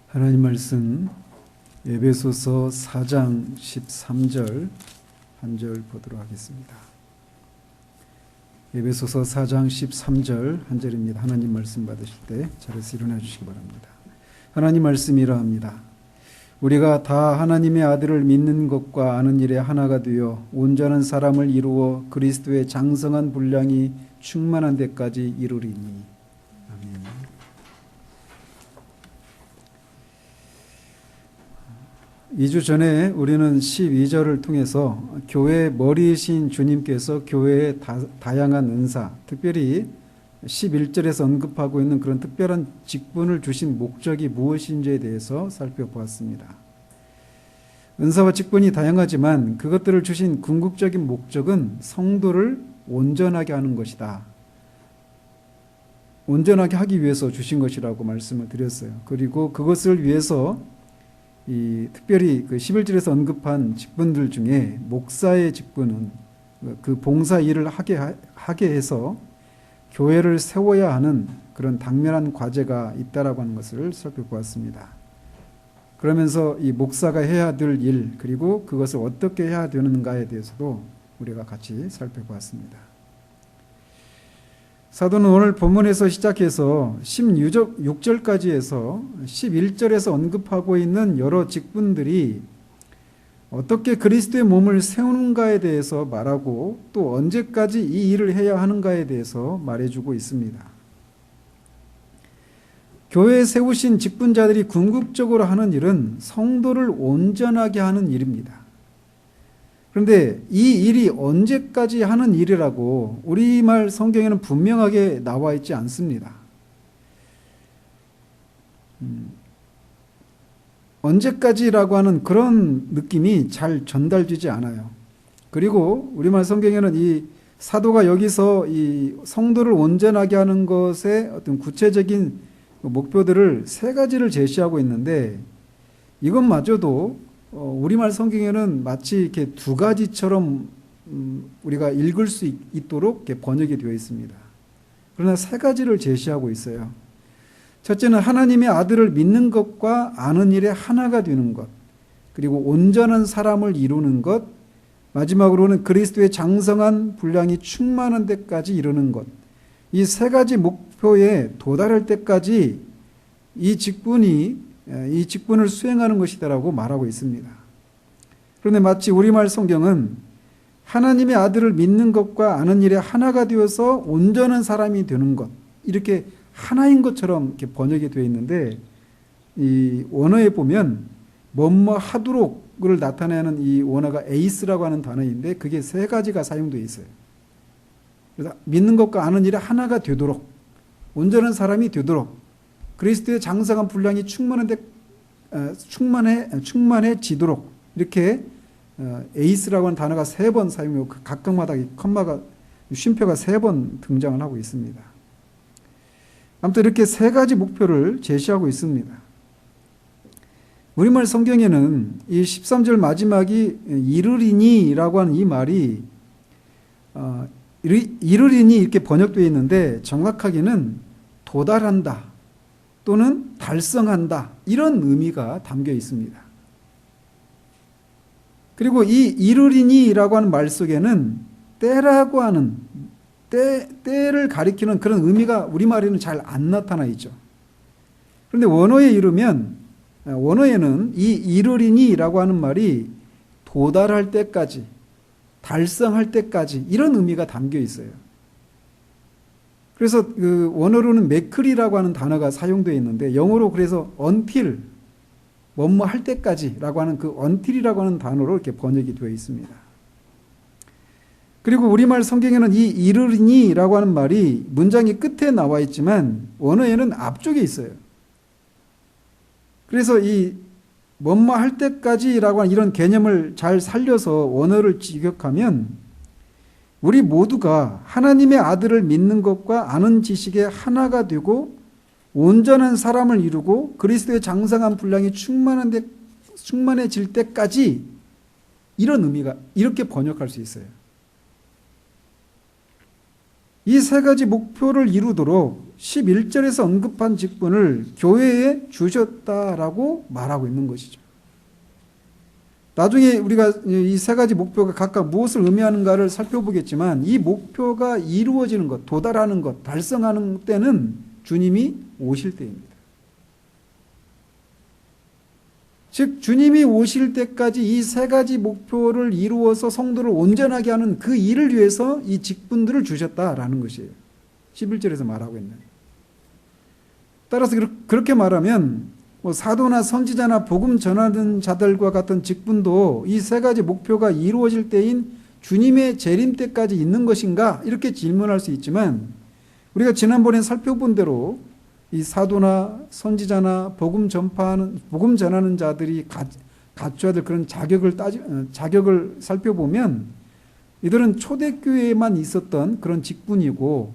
하나님 말씀 에베소서 4장 13절 한 절 보도록 하겠습니다. 에베소서 4장 13절 한 절입니다. 하나님 말씀 받으실 때 자리에서 일어나 주시기 바랍니다. 하나님 말씀이 이러합니다. 우리가 다 하나님의 아들을 믿는 것과 아는 일에 하나가 되어 온전한 사람을 이루어 그리스도의 장성한 분량이 충만한 데까지 이루리니. 아멘. 2주 전에 우리는 12절을 통해서 교회의 머리이신 주님께서 교회의 다양한 은사, 특별히 11절에서 언급하고 있는 그런 특별한 직분을 주신 목적이 무엇인지에 대해서 살펴보았습니다. 은사와 직분이 다양하지만 그것들을 주신 궁극적인 목적은 성도를 온전하게 하는 것이다. 온전하게 하기 위해서 주신 것이라고 말씀을 드렸어요. 그리고 그것을 위해서 특별히 그 11절에서 언급한 직분들 중에 목사의 직분은 그 봉사 일을 하게 해서 교회를 세워야 하는 그런 당면한 과제가 있다라고 하는 것을 살펴보았습니다. 그러면서 이 목사가 해야 될 일, 그리고 그것을 어떻게 해야 되는가에 대해서도 우리가 같이 살펴보았습니다. 사도는 오늘 본문에서 시작해서 16절까지 해서 11절에서 언급하고 있는 여러 직분들이 어떻게 그리스도의 몸을 세우는가에 대해서 말하고 또 언제까지 이 일을 해야 하는가에 대해서 말해주고 있습니다. 교회에 세우신 직분자들이 궁극적으로 하는 일은 성도를 온전하게 하는 일입니다. 그런데 이 일이 언제까지 하는 일이라고 우리말 성경에는 분명하게 나와 있지 않습니다. 언제까지라고 하는 그런 느낌이 잘 전달되지 않아요. 그리고 우리말 성경에는 이 사도가 여기서 이 성도를 온전하게 하는 것의 어떤 구체적인 목표들을 세 가지를 제시하고 있는데 이것마저도 우리말 성경에는 마치 이렇게 두 가지처럼 우리가 읽을 수 있도록 이렇게 번역이 되어 있습니다. 그러나 세 가지를 제시하고 있어요. 첫째는 하나님의 아들을 믿는 것과 아는 일에 하나가 되는 것, 그리고 온전한 사람을 이루는 것, 마지막으로는 그리스도의 장성한 분량이 충만한 데까지 이루는 것. 이 세 가지 목표에 도달할 때까지 이 직분을 수행하는 것이다라고 말하고 있습니다. 그런데 마치 우리말 성경은 하나님의 아들을 믿는 것과 아는 일에 하나가 되어서 온전한 사람이 되는 것, 이렇게 하나인 것처럼 이렇게 번역이 되어 있는데 이 원어에 보면 뭐뭐 하도록을 나타내는 이 원어가 에이스라고 하는 단어인데 그게 세 가지가 사용되어 있어요. 그래서 믿는 것과 아는 일에 하나가 되도록, 온전한 사람이 되도록, 그리스도의 장성한 분량이 충만해지도록, 이렇게 에이스라고 하는 단어가 3번 사용되고 각각마다 컴마가 쉼표가 3번 등장을 하고 있습니다. 아무튼 이렇게 세 가지 목표를 제시하고 있습니다. 우리말 성경에는 이 13절 마지막이 이르리니라고 하는 이 말이 이르리니 이렇게 번역되어 있는데 정확하게는 도달한다 또는 달성한다 이런 의미가 담겨 있습니다. 그리고 이 이르리니라고 하는 말 속에는 때라고 하는 때를 가리키는 그런 의미가 우리말에는 잘 안 나타나 있죠. 그런데 원어에는 이 이르리니라고 하는 말이 도달할 때까지, 달성할 때까지 이런 의미가 담겨 있어요. 그래서 그 원어로는 매클이라고 하는 단어가 사용되어 있는데 영어로 그래서 until 뭐뭐 할 때까지라고 하는 그 until이라고 하는 단어로 이렇게 번역이 되어 있습니다. 그리고 우리말 성경에는 이 이르리니라고 하는 말이 문장의 끝에 나와 있지만 원어에는 앞쪽에 있어요. 그래서 이 뭐뭐 할 때까지라고 하는 이런 개념을 잘 살려서 원어를 직역하면 우리 모두가 하나님의 아들을 믿는 것과 아는 지식에 하나가 되고 온전한 사람을 이루고 그리스도의 장성한 분량이 충만해질 때까지 이런 의미가 이렇게 번역할 수 있어요. 이 세 가지 목표를 이루도록 11절에서 언급한 직분을 교회에 주셨다라고 말하고 있는 것이죠. 나중에 우리가 이 세 가지 목표가 각각 무엇을 의미하는가를 살펴보겠지만 이 목표가 이루어지는 것, 도달하는 것, 달성하는 때는 주님이 오실 때입니다. 즉 주님이 오실 때까지 이 세 가지 목표를 이루어서 성도를 온전하게 하는 그 일을 위해서 이 직분들을 주셨다라는 것이에요. 11절에서 말하고 있는. 따라서 그렇게 말하면 사도나 선지자나 복음 전하는 자들과 같은 직분도 이 세 가지 목표가 이루어질 때인 주님의 재림 때까지 있는 것인가? 이렇게 질문할 수 있지만 우리가 지난번에 살펴본 대로 이 사도나 선지자나 복음 전하는 자들이 갖춰야 될 그런 자격을 살펴보면 이들은 초대교회에만 있었던 그런 직분이고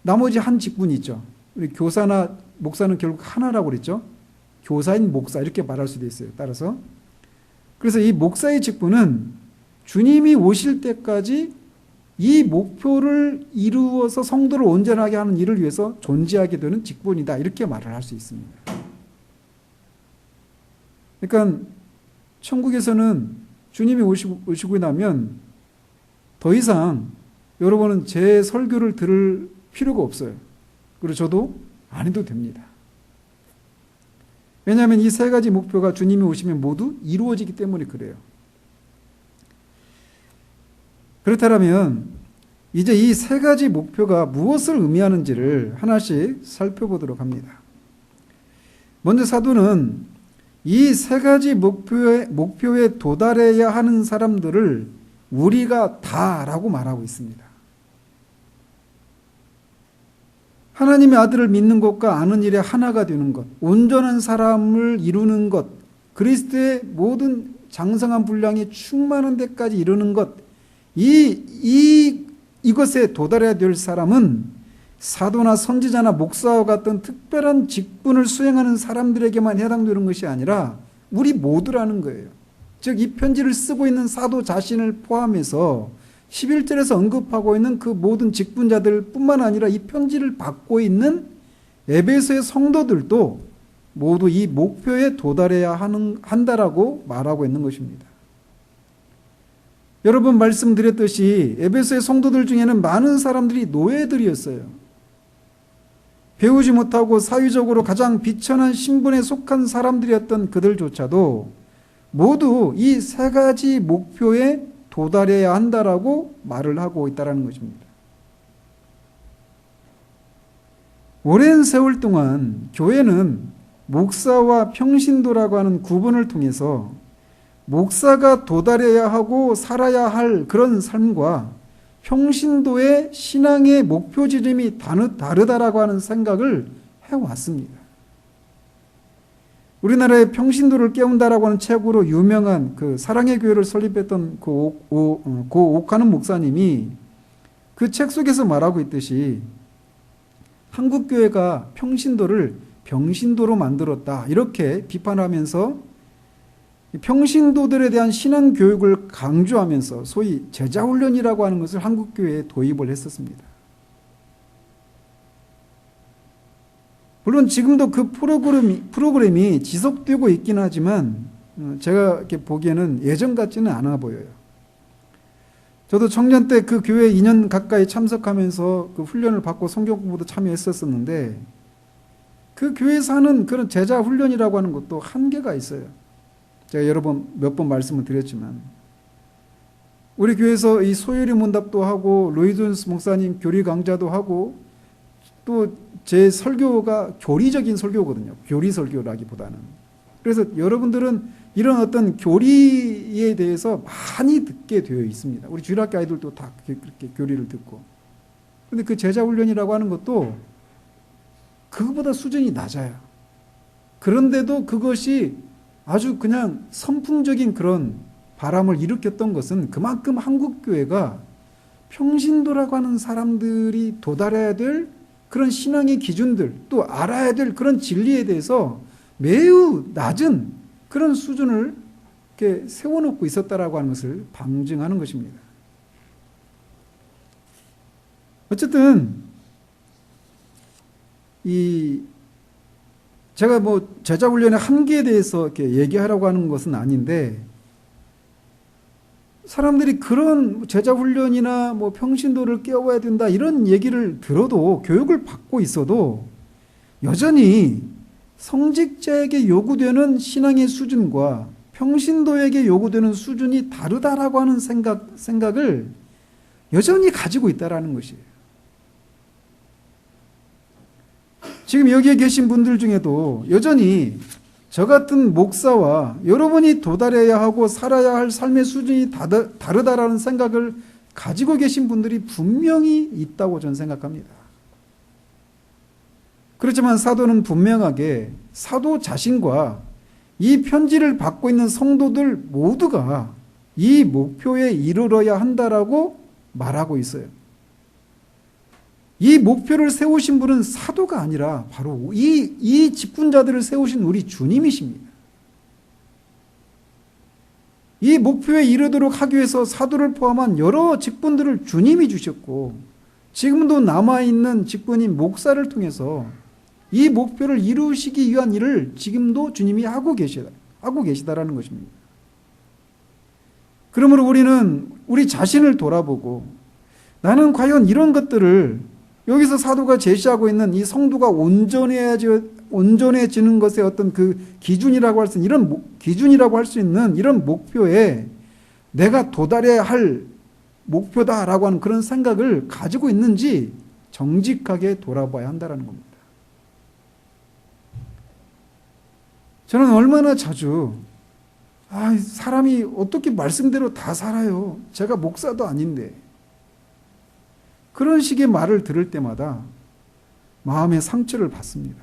나머지 한 직분이 있죠. 우리 교사나 목사는 결국 하나라고 그랬죠. 교사인 목사 이렇게 말할 수도 있어요. 따라서 그래서 이 목사의 직분은 주님이 오실 때까지 이 목표를 이루어서 성도를 온전하게 하는 일을 위해서 존재하게 되는 직분이다. 이렇게 말을 할 수 있습니다. 그러니까 천국에서는 주님이 오시고 나면 더 이상 여러분은 제 설교를 들을 필요가 없어요. 그리고 저도 안 해도 됩니다. 왜냐하면 이 세 가지 목표가 주님이 오시면 모두 이루어지기 때문에 그래요. 그렇다면 이제 이 세 가지 목표가 무엇을 의미하는지를 하나씩 살펴보도록 합니다. 먼저 사도는 이 세 가지 목표에 도달해야 하는 사람들을 우리가 다라고 말하고 있습니다. 하나님의 아들을 믿는 것과 아는 일에 하나가 되는 것, 온전한 사람을 이루는 것, 그리스도의 모든 장성한 분량이 충만한 데까지 이루는 것, 이것에 도달해야 될 사람은 사도나 선지자나 목사와 같은 특별한 직분을 수행하는 사람들에게만 해당되는 것이 아니라 우리 모두라는 거예요. 즉 이 편지를 쓰고 있는 사도 자신을 포함해서 11절에서 언급하고 있는 그 모든 직분자들 뿐만 아니라 이 편지를 받고 있는 에베소의 성도들도 모두 이 목표에 도달해야 한다라고 말하고 있는 것입니다. 여러 번 말씀드렸듯이 에베소의 성도들 중에는 많은 사람들이 노예들이었어요. 배우지 못하고 사회적으로 가장 비천한 신분에 속한 사람들이었던 그들조차도 모두 이 세 가지 목표에 도달해야 한다라고 말을 하고 있다는 것입니다. 오랜 세월 동안 교회는 목사와 평신도라고 하는 구분을 통해서 목사가 도달해야 하고 살아야 할 그런 삶과 평신도의 신앙의 목표 지점이 다르다라고 하는 생각을 해왔습니다. 우리나라의 평신도를 깨운다라고 하는 책으로 유명한 그 사랑의 교회를 설립했던 고 옥하는 목사님이 그 책 속에서 말하고 있듯이 한국교회가 평신도를 병신도로 만들었다 이렇게 비판하면서 평신도들에 대한 신앙 교육을 강조하면서 소위 제자훈련이라고 하는 것을 한국교회에 도입을 했었습니다. 물론 지금도 그 프로그램이 지속되고 있긴 하지만 제가 이렇게 보기에는 예전 같지는 않아 보여요. 저도 청년 때 그 교회에 2년 가까이 참석하면서 그 훈련을 받고 성경 공부도 참여했었는데 그 교회에서 하는 그런 제자 훈련이라고 하는 것도 한계가 있어요. 제가 여러 번 몇 번 말씀을 드렸지만 우리 교회에서 이 소요리 문답도 하고 로이 존스 목사님 교리 강좌도 하고 또 제 설교가 교리적인 설교거든요. 교리 설교라기보다는. 그래서 여러분들은 이런 어떤 교리에 대해서 많이 듣게 되어 있습니다. 우리 주일학교 아이들도 다 그렇게 교리를 듣고. 그런데 그 제자훈련이라고 하는 것도 그거보다 수준이 낮아요. 그런데도 그것이 아주 그냥 선풍적인 그런 바람을 일으켰던 것은 그만큼 한국교회가 평신도라고 하는 사람들이 도달해야 될 그런 신앙의 기준들, 또 알아야 될 그런 진리에 대해서 매우 낮은 그런 수준을 이렇게 세워놓고 있었다라고 하는 것을 방증하는 것입니다. 어쨌든 제가 제자 훈련의 한계에 대해서 이렇게 얘기하라고 하는 것은 아닌데, 사람들이 그런 제자 훈련이나 평신도를 깨워야 된다 이런 얘기를 들어도, 교육을 받고 있어도 여전히 성직자에게 요구되는 신앙의 수준과 평신도에게 요구되는 수준이 다르다라고 하는 생각을 여전히 가지고 있다라는 것이에요. 지금 여기에 계신 분들 중에도 여전히 저 같은 목사와 여러분이 도달해야 하고 살아야 할 삶의 수준이 다르다라는 생각을 가지고 계신 분들이 분명히 있다고 저는 생각합니다. 그렇지만 사도는 분명하게 사도 자신과 이 편지를 받고 있는 성도들 모두가 이 목표에 이르러야 한다라고 말하고 있어요. 이 목표를 세우신 분은 사도가 아니라 바로 이 직분자들을 세우신 우리 주님이십니다. 이 목표에 이르도록 하기 위해서 사도를 포함한 여러 직분들을 주님이 주셨고, 지금도 남아있는 직분인 목사를 통해서 이 목표를 이루시기 위한 일을 지금도 주님이 하고 계시다라는 것입니다. 그러므로 우리는 우리 자신을 돌아보고, 나는 과연 이런 것들을 여기서 사도가 제시하고 있는 이 성도가 온전해지는 것의 어떤 그 기준이라고 할 수 있는 이런 목표에 내가 도달해야 할 목표다라고 하는 그런 생각을 가지고 있는지 정직하게 돌아봐야 한다는 겁니다. 저는 얼마나 자주 사람이 어떻게 말씀대로 다 살아요. 제가 목사도 아닌데. 그런 식의 말을 들을 때마다 마음의 상처를 받습니다.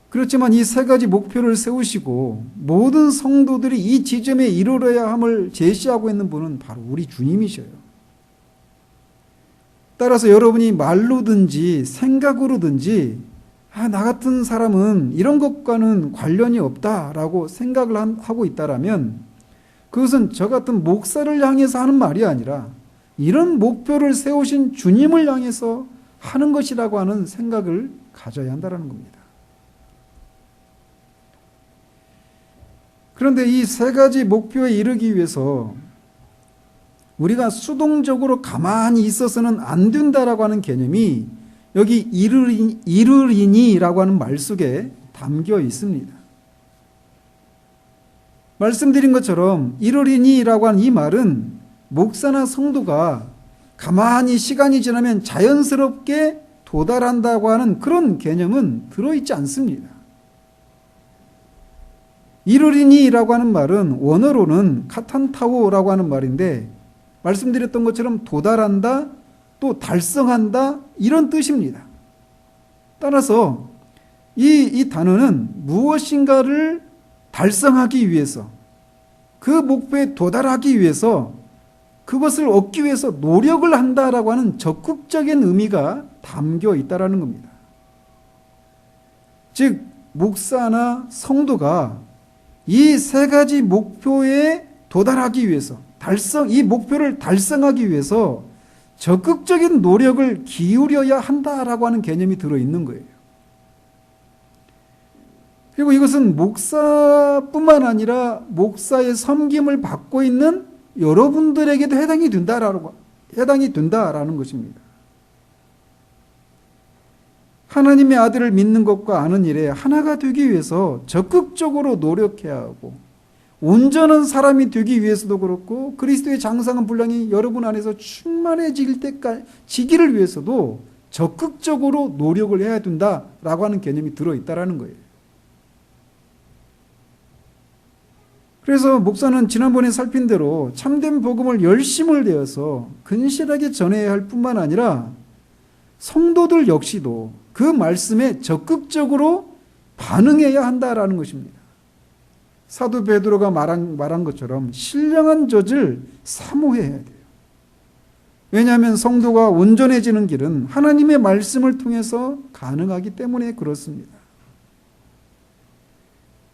그렇지만 이 세 가지 목표를 세우시고 모든 성도들이 이 지점에 이르러야 함을 제시하고 있는 분은 바로 우리 주님이셔요. 따라서 여러분이 말로든지 생각으로든지 나 같은 사람은 이런 것과는 관련이 없다라고 생각을 하고 있다라면, 그것은 저 같은 목사를 향해서 하는 말이 아니라 이런 목표를 세우신 주님을 향해서 하는 것이라고 하는 생각을 가져야 한다는 겁니다. 그런데 이 세 가지 목표에 이르기 위해서 우리가 수동적으로 가만히 있어서는 안 된다라고 하는 개념이 여기 이르리니라고 하는 말 속에 담겨 있습니다. 말씀드린 것처럼 이르리니라고 하는 이 말은 목사나 성도가 가만히 시간이 지나면 자연스럽게 도달한다고 하는 그런 개념은 들어있지 않습니다. 이르리니라고 하는 말은 원어로는 카탄타오라고 하는 말인데, 말씀드렸던 것처럼 도달한다, 또 달성한다, 이런 뜻입니다. 따라서 이 단어는 무엇인가를 달성하기 위해서, 그 목표에 도달하기 위해서, 그것을 얻기 위해서 노력을 한다라고 하는 적극적인 의미가 담겨 있다라는 겁니다. 즉 목사나 성도가 이 세 가지 목표에 도달하기 위해서, 이 목표를 달성하기 위해서 적극적인 노력을 기울여야 한다라고 하는 개념이 들어있는 거예요. 그리고 이것은 목사뿐만 아니라 목사의 섬김을 받고 있는 여러분들에게도 해당이 된다라는 것입니다. 하나님의 아들을 믿는 것과 아는 일에 하나가 되기 위해서 적극적으로 노력해야 하고, 온전한 사람이 되기 위해서도 그렇고, 그리스도의 장성한 분량이 여러분 안에서 충만해질 때까지 지기를 위해서도 적극적으로 노력을 해야 된다라고 하는 개념이 들어있다라는 거예요. 그래서 목사는 지난번에 살핀 대로 참된 복음을 열심을 내어서 근실하게 전해야 할 뿐만 아니라 성도들 역시도 그 말씀에 적극적으로 반응해야 한다라는 것입니다. 사도 베드로가 말한 것처럼 신령한 젖을 사모해야 돼요. 왜냐하면 성도가 온전해지는 길은 하나님의 말씀을 통해서 가능하기 때문에 그렇습니다.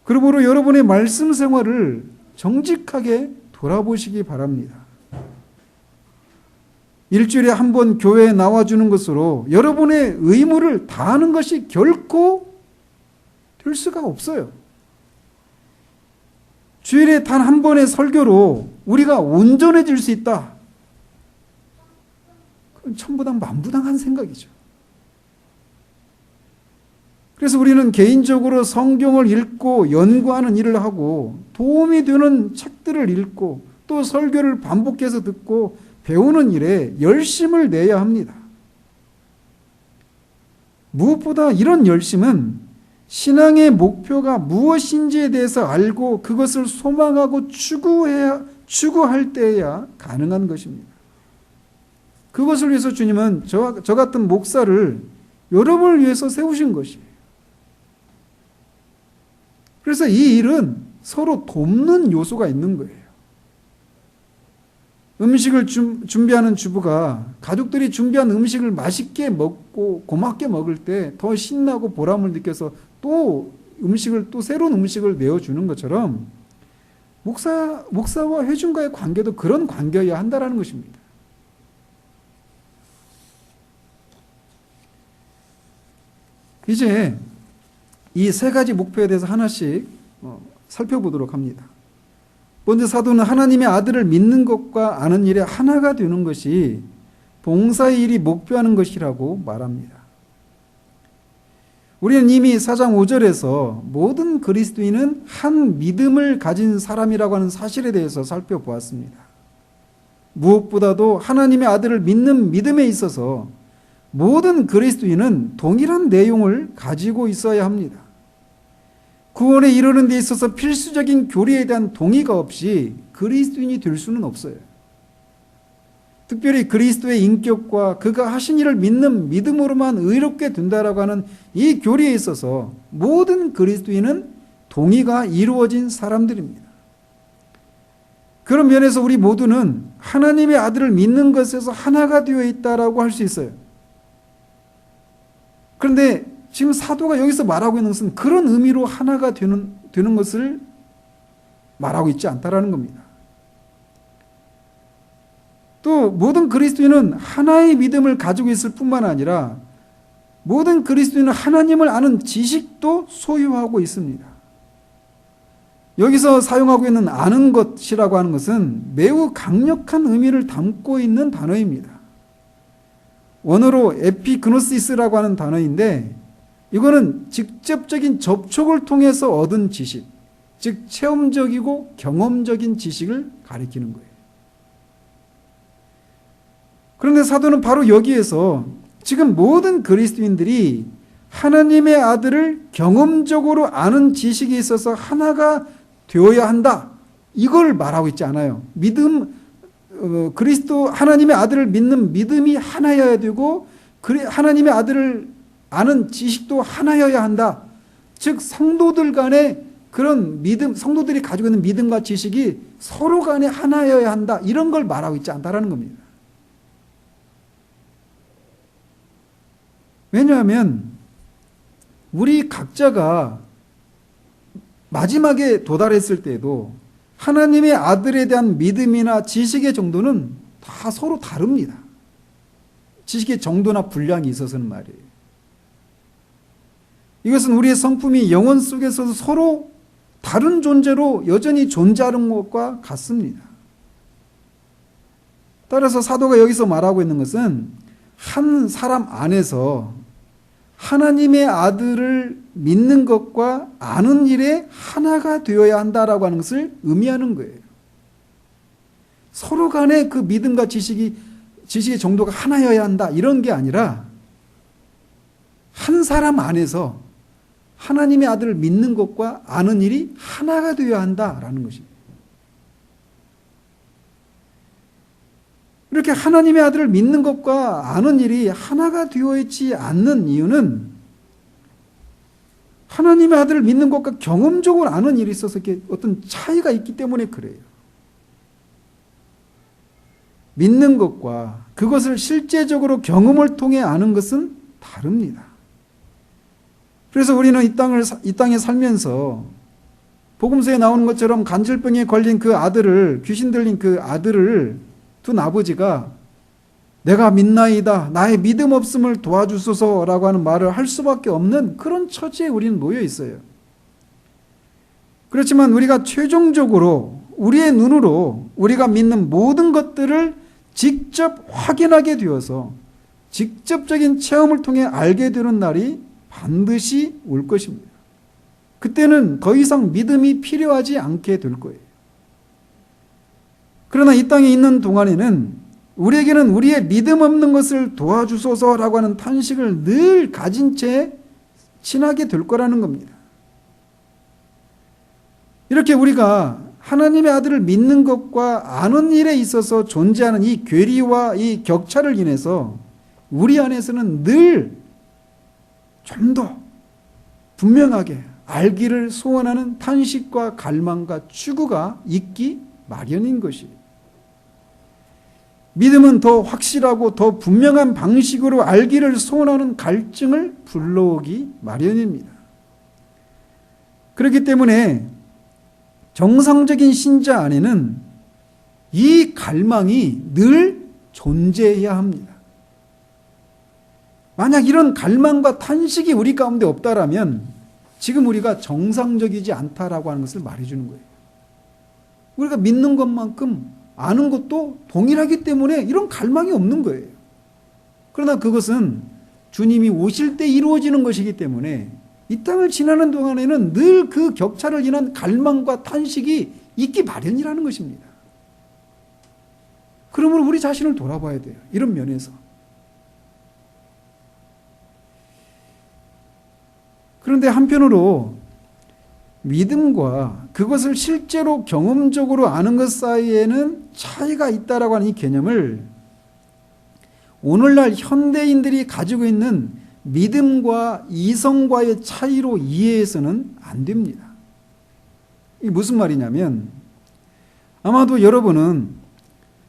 그러므로 여러분의 말씀 생활을 정직하게 돌아보시기 바랍니다. 일주일에 한 번 교회에 나와주는 것으로 여러분의 의무를 다하는 것이 결코 될 수가 없어요. 주일에 단 한 번의 설교로 우리가 온전해질 수 있다. 그건 천부당 만부당한 생각이죠. 그래서 우리는 개인적으로 성경을 읽고 연구하는 일을 하고 도움이 되는 책들을 읽고 또 설교를 반복해서 듣고 배우는 일에 열심을 내야 합니다. 무엇보다 이런 열심은 신앙의 목표가 무엇인지에 대해서 알고 그것을 소망하고 추구할 때에야 가능한 것입니다. 그것을 위해서 주님은 저 같은 목사를 여러분을 위해서 세우신 것이에요. 그래서 이 일은 서로 돕는 요소가 있는 거예요. 음식을 준비하는 주부가 가족들이 준비한 음식을 맛있게 먹고 고맙게 먹을 때 더 신나고 보람을 느껴서 또 새로운 음식을 내어주는 것처럼 목사와 회중과의 관계도 그런 관계여야 한다는 것입니다. 이제 이 세 가지 목표에 대해서 하나씩 살펴보도록 합니다. 먼저 사도는 하나님의 아들을 믿는 것과 아는 일에 하나가 되는 것이 봉사의 일이 목표하는 것이라고 말합니다. 우리는 이미 4장 5절에서 모든 그리스도인은 한 믿음을 가진 사람이라고 하는 사실에 대해서 살펴보았습니다. 무엇보다도 하나님의 아들을 믿는 믿음에 있어서 모든 그리스도인은 동일한 내용을 가지고 있어야 합니다. 구원에 이르는 데 있어서 필수적인 교리에 대한 동의가 없이 그리스도인이 될 수는 없어요. 특별히 그리스도의 인격과 그가 하신 일을 믿는 믿음으로만 의롭게 된다라고 하는 이 교리에 있어서 모든 그리스도인은 동의가 이루어진 사람들입니다. 그런 면에서 우리 모두는 하나님의 아들을 믿는 것에서 하나가 되어 있다라고 할 수 있어요. 그런데 지금 사도가 여기서 말하고 있는 것은 그런 의미로 하나가 되는 것을 말하고 있지 않다라는 겁니다. 또 모든 그리스도인은 하나의 믿음을 가지고 있을 뿐만 아니라 모든 그리스도인은 하나님을 아는 지식도 소유하고 있습니다. 여기서 사용하고 있는 아는 것이라고 하는 것은 매우 강력한 의미를 담고 있는 단어입니다. 원어로 에피그노시스라고 하는 단어인데 이거는 직접적인 접촉을 통해서 얻은 지식, 즉 체험적이고 경험적인 지식을 가리키는 거예요. 그런데 사도는 바로 여기에서 지금 모든 그리스도인들이 하나님의 아들을 경험적으로 아는 지식에 있어서 하나가 되어야 한다. 이걸 말하고 있지 않아요. 그리스도 하나님의 아들을 믿는 믿음이 하나여야 되고 하나님의 아들을 아는 지식도 하나여야 한다. 즉 성도들 간에 그런 믿음, 성도들이 가지고 있는 믿음과 지식이 서로 간에 하나여야 한다. 이런 걸 말하고 있지 않다라는 겁니다. 왜냐하면 우리 각자가 마지막에 도달했을 때에도 하나님의 아들에 대한 믿음이나 지식의 정도는 다 서로 다릅니다. 지식의 정도나 분량이 있어서는 말이에요. 이것은 우리의 성품이 영혼 속에서도 서로 다른 존재로 여전히 존재하는 것과 같습니다. 따라서 사도가 여기서 말하고 있는 것은 한 사람 안에서 하나님의 아들을 믿는 것과 아는 일에 하나가 되어야 한다라고 하는 것을 의미하는 거예요. 서로 간에 그 믿음과 지식의 정도가 하나여야 한다 이런 게 아니라 한 사람 안에서 하나님의 아들을 믿는 것과 아는 일이 하나가 되어야 한다라는 것입니다. 이렇게 하나님의 아들을 믿는 것과 아는 일이 하나가 되어 있지 않는 이유는 하나님의 아들을 믿는 것과 경험적으로 아는 일이 있어서 이렇게 어떤 차이가 있기 때문에 그래요. 믿는 것과 그것을 실제적으로 경험을 통해 아는 것은 다릅니다. 그래서 우리는 이 땅에 살면서 복음서에 나오는 것처럼 간질병에 걸린 그 아들을, 귀신 들린 그 아들을 둔 아버지가 내가 믿나이다, 나의 믿음 없음을 도와주소서라고 하는 말을 할 수밖에 없는 그런 처지에 우리는 놓여 있어요. 그렇지만 우리가 최종적으로 우리의 눈으로 우리가 믿는 모든 것들을 직접 확인하게 되어서 직접적인 체험을 통해 알게 되는 날이 반드시 올 것입니다. 그때는 더 이상 믿음이 필요하지 않게 될 거예요. 그러나 이 땅에 있는 동안에는 우리에게는 우리의 믿음 없는 것을 도와주소서라고 하는 탄식을 늘 가진 채 지나게 될 거라는 겁니다. 이렇게 우리가 하나님의 아들을 믿는 것과 아는 일에 있어서 존재하는 이 괴리와 이 격차를 인해서 우리 안에서는 늘 좀 더 분명하게 알기를 소원하는 탄식과 갈망과 추구가 있기 마련인 것이에요. 믿음은 더 확실하고 더 분명한 방식으로 알기를 소원하는 갈증을 불러오기 마련입니다. 그렇기 때문에 정상적인 신자 안에는 이 갈망이 늘 존재해야 합니다. 만약 이런 갈망과 탄식이 우리 가운데 없다라면 지금 우리가 정상적이지 않다라고 하는 것을 말해주는 거예요. 우리가 믿는 것만큼 아는 것도 동일하기 때문에 이런 갈망이 없는 거예요. 그러나 그것은 주님이 오실 때 이루어지는 것이기 때문에 이 땅을 지나는 동안에는 늘 그 격차를 인한 갈망과 탄식이 있기 마련이라는 것입니다. 그러므로 우리 자신을 돌아봐야 돼요. 이런 면에서. 그런데 한편으로 믿음과 그것을 실제로 경험적으로 아는 것 사이에는 차이가 있다라고 하는 이 개념을 오늘날 현대인들이 가지고 있는 믿음과 이성과의 차이로 이해해서는 안 됩니다. 이게 무슨 말이냐면 아마도 여러분은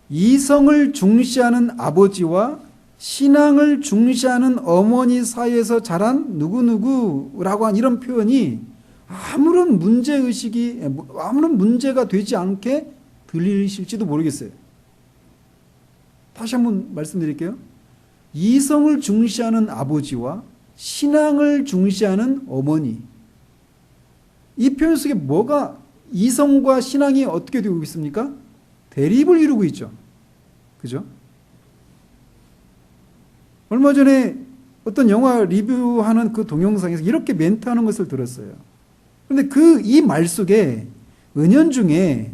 이성을 중시하는 아버지와 신앙을 중시하는 어머니 사이에서 자란 누구누구라고 한 이런 표현이 아무런 문제가 되지 않게 들리실지도 모르겠어요. 다시 한번 말씀드릴게요. 이성을 중시하는 아버지와 신앙을 중시하는 어머니. 이 표현 속에 뭐가 이성과 신앙이 어떻게 되고 있습니까? 대립을 이루고 있죠. 그죠? 얼마 전에 어떤 영화 리뷰하는 그 동영상에서 이렇게 멘트하는 것을 들었어요. 그런데 이 말 속에 은연중에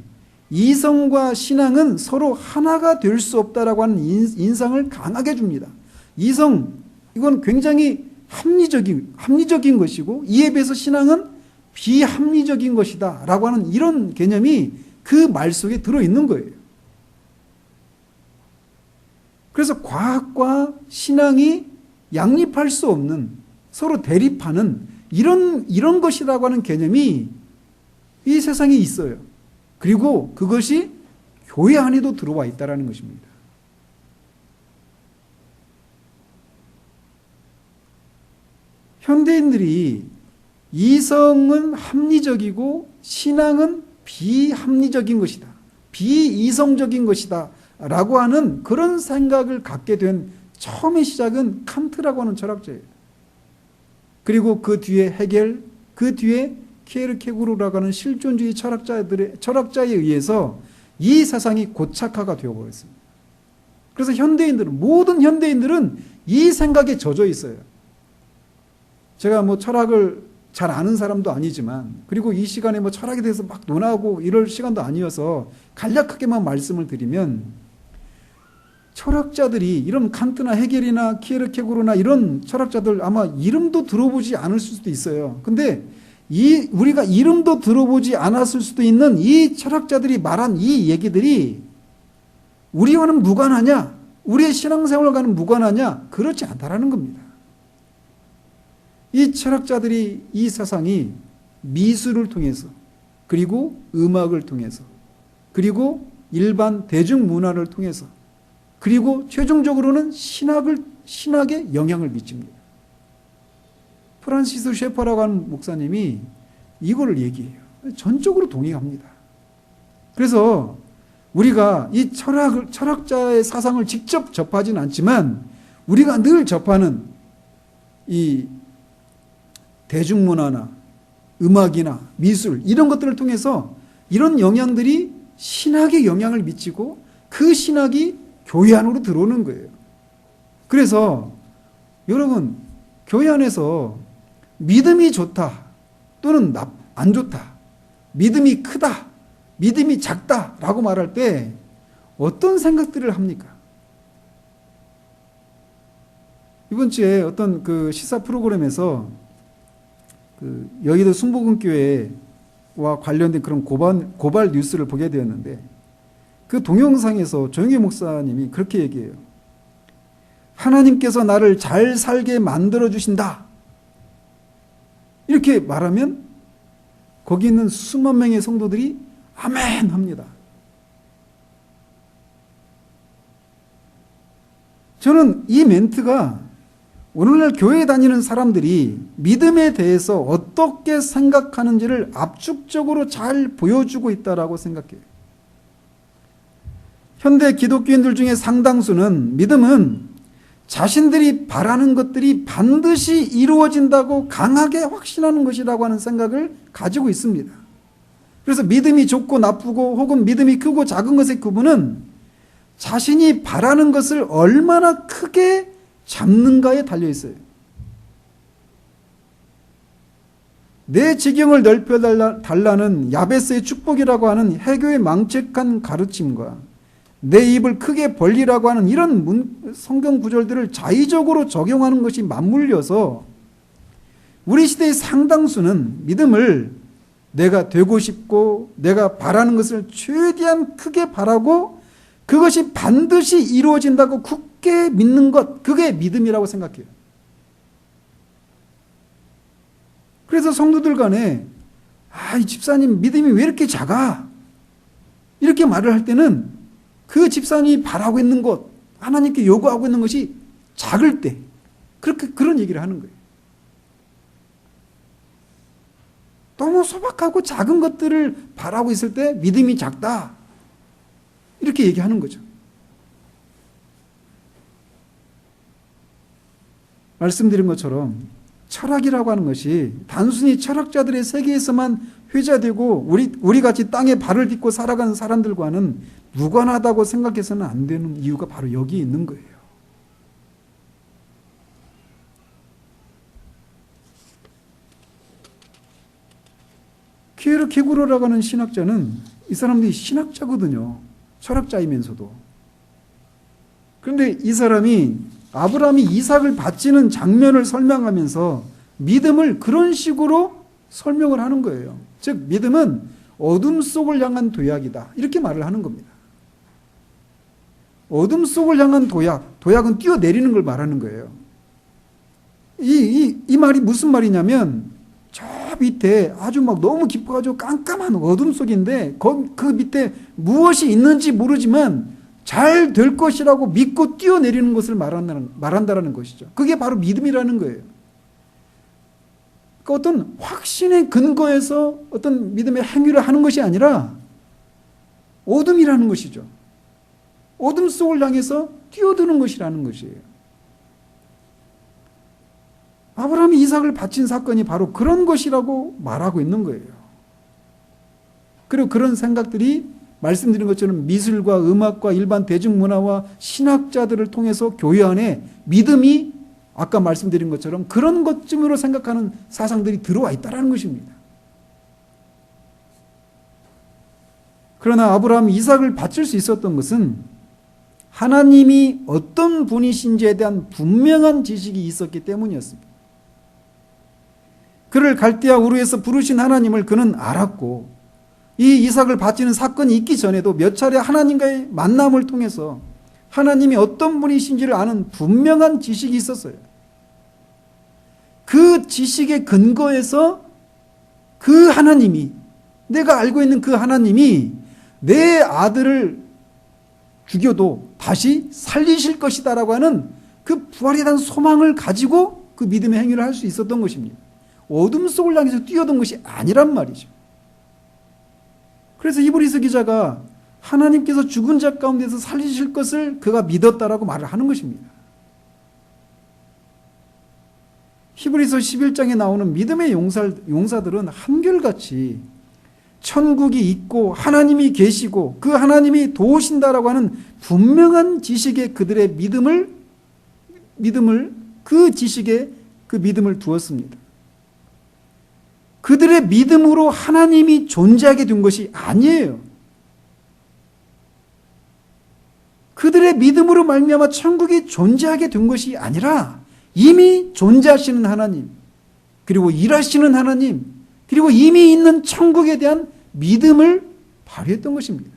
이성과 신앙은 서로 하나가 될 수 없다라고 하는 인상을 강하게 줍니다. 이성, 이건 굉장히 합리적인 것이고 이에 비해서 신앙은 비합리적인 것이다 라고 하는 이런 개념이 그 말 속에 들어있는 거예요. 그래서 과학과 신앙이 양립할 수 없는 서로 대립하는 이런 것이라고 하는 개념이 이 세상에 있어요. 그리고 그것이 교회 안에도 들어와 있다는 것입니다. 현대인들이 이성은 합리적이고 신앙은 비합리적인 것이다. 비이성적인 것이다. 라고 하는 그런 생각을 갖게 된 처음의 시작은 칸트라고 하는 철학자예요. 그리고 그 뒤에 헤겔, 그 뒤에 키에르케고르라고 하는 실존주의 철학자에 의해서 이 세상이 고착화가 되어버렸습니다. 그래서 모든 현대인들은 이 생각에 젖어 있어요. 제가 철학을 잘 아는 사람도 아니지만, 그리고 이 시간에 철학에 대해서 막 논하고 이럴 시간도 아니어서 간략하게만 말씀을 드리면, 철학자들이 이런 칸트나 헤겔이나 키에르케고르나 이런 철학자들 아마 이름도 들어보지 않을 수도 있어요. 근데 우리가 이름도 들어보지 않았을 수도 있는 이 철학자들이 말한 이 얘기들이 우리와는 무관하냐? 우리의 신앙생활과는 무관하냐? 그렇지 않다라는 겁니다. 이 철학자들이 이 세상이 미술을 통해서, 그리고 음악을 통해서, 그리고 일반 대중문화를 통해서, 그리고 최종적으로는 신학에 영향을 미칩니다. 프란시스 셰퍼라고 하는 목사님이 이거를 얘기해요. 전적으로 동의합니다. 그래서 우리가 이 철학자의 사상을 직접 접하지는 않지만 우리가 늘 접하는 이 대중문화나 음악이나 미술 이런 것들을 통해서 이런 영향들이 신학에 영향을 미치고 그 신학이 교회 안으로 들어오는 거예요. 그래서 여러분, 교회 안에서 믿음이 좋다 또는 안 좋다, 믿음이 크다, 믿음이 작다라고 말할 때 어떤 생각들을 합니까? 이번 주에 어떤 그 시사 프로그램에서 그 여의도 순복음교회와 관련된 그런 고발 뉴스를 보게 되었는데 그 동영상에서 조영희 목사님이 그렇게 얘기해요. 하나님께서 나를 잘 살게 만들어 주신다. 이렇게 말하면 거기 있는 수만 명의 성도들이 아멘 합니다. 저는 이 멘트가 오늘날 교회에 다니는 사람들이 믿음에 대해서 어떻게 생각하는지를 압축적으로 잘 보여주고 있다고 생각해요. 현대 기독교인들 중에 상당수는 믿음은 자신들이 바라는 것들이 반드시 이루어진다고 강하게 확신하는 것이라고 하는 생각을 가지고 있습니다. 그래서 믿음이 좋고 나쁘고 혹은 믿음이 크고 작은 것의 구분은 자신이 바라는 것을 얼마나 크게 잡는가에 달려 있어요. 내 지경을 넓혀달라는 야베스의 축복이라고 하는 해교의 망측한 가르침과 내 입을 크게 벌리라고 하는 이런 성경 구절들을 자의적으로 적용하는 것이 맞물려서 우리 시대의 상당수는 믿음을 내가 되고 싶고 내가 바라는 것을 최대한 크게 바라고 그것이 반드시 이루어진다고 굳게 믿는 것, 그게 믿음이라고 생각해요. 그래서 성도들 간에 이 집사님 믿음이 왜 이렇게 작아? 이렇게 말을 할 때는 그 집사님이 바라고 있는 것, 하나님께 요구하고 있는 것이 작을 때 그런 얘기를 하는 거예요. 너무 소박하고 작은 것들을 바라고 있을 때 믿음이 작다. 이렇게 얘기하는 거죠. 말씀드린 것처럼 철학이라고 하는 것이 단순히 철학자들의 세계에서만 회자되고 우리같이 땅에 발을 딛고 살아가는 사람들과는 무관하다고 생각해서는 안 되는 이유가 바로 여기 있는 거예요. 키에르 케구로라고 하는 신학자는 이 사람들이 신학자거든요. 철학자이면서도. 그런데 이 사람이 아브라함이 이삭을 바치는 장면을 설명하면서 믿음을 그런 식으로 설명을 하는 거예요. 즉 믿음은 어둠 속을 향한 도약이다. 이렇게 말을 하는 겁니다. 어둠 속을 향한 도약은 뛰어내리는 걸 말하는 거예요. 이 말이 무슨 말이냐면 저 밑에 아주 막 너무 깊어가지고 깜깜한 어둠 속인데 그 밑에 무엇이 있는지 모르지만 잘 될 것이라고 믿고 뛰어내리는 것을 말한다라는 것이죠. 그게 바로 믿음이라는 거예요. 그러니까 어떤 확신의 근거에서 어떤 믿음의 행위를 하는 것이 아니라 어둠이라는 것이죠. 어둠 속을 향해서 뛰어드는 것이라는 것이에요. 아브라함이 이삭을 바친 사건이 바로 그런 것이라고 말하고 있는 거예요. 그리고 그런 생각들이 말씀드린 것처럼 미술과 음악과 일반 대중문화와 신학자들을 통해서 교회 안에 믿음이 아까 말씀드린 것처럼 그런 것쯤으로 생각하는 사상들이 들어와 있다는 것입니다. 그러나 아브라함이 이삭을 바칠 수 있었던 것은 하나님이 어떤 분이신지에 대한 분명한 지식이 있었기 때문이었습니다. 그를 갈대아 우르에서 부르신 하나님을 그는 알았고 이 이삭을 바치는 사건이 있기 전에도 몇 차례 하나님과의 만남을 통해서 하나님이 어떤 분이신지를 아는 분명한 지식이 있었어요. 그 지식의 근거에서 그 하나님이, 내가 알고 있는 그 하나님이 내 아들을 죽여도 다시 살리실 것이다라고 하는 그 부활에 대한 소망을 가지고 그 믿음의 행위를 할 수 있었던 것입니다. 어둠 속을 향해서 뛰어든 것이 아니란 말이죠. 그래서 히브리서 기자가 하나님께서 죽은 자 가운데서 살리실 것을 그가 믿었다라고 말을 하는 것입니다. 히브리서 11장에 나오는 믿음의 용사들은 한결같이 천국이 있고 하나님이 계시고 그 하나님이 도우신다라고 하는 분명한 지식에 그들의 그 지식에 그 믿음을 두었습니다. 그들의 믿음으로 하나님이 존재하게 된 것이 아니에요. 그들의 믿음으로 말미암아 천국이 존재하게 된 것이 아니라 이미 존재하시는 하나님, 그리고 일하시는 하나님, 그리고 이미 있는 천국에 대한 믿음을 발휘했던 것입니다.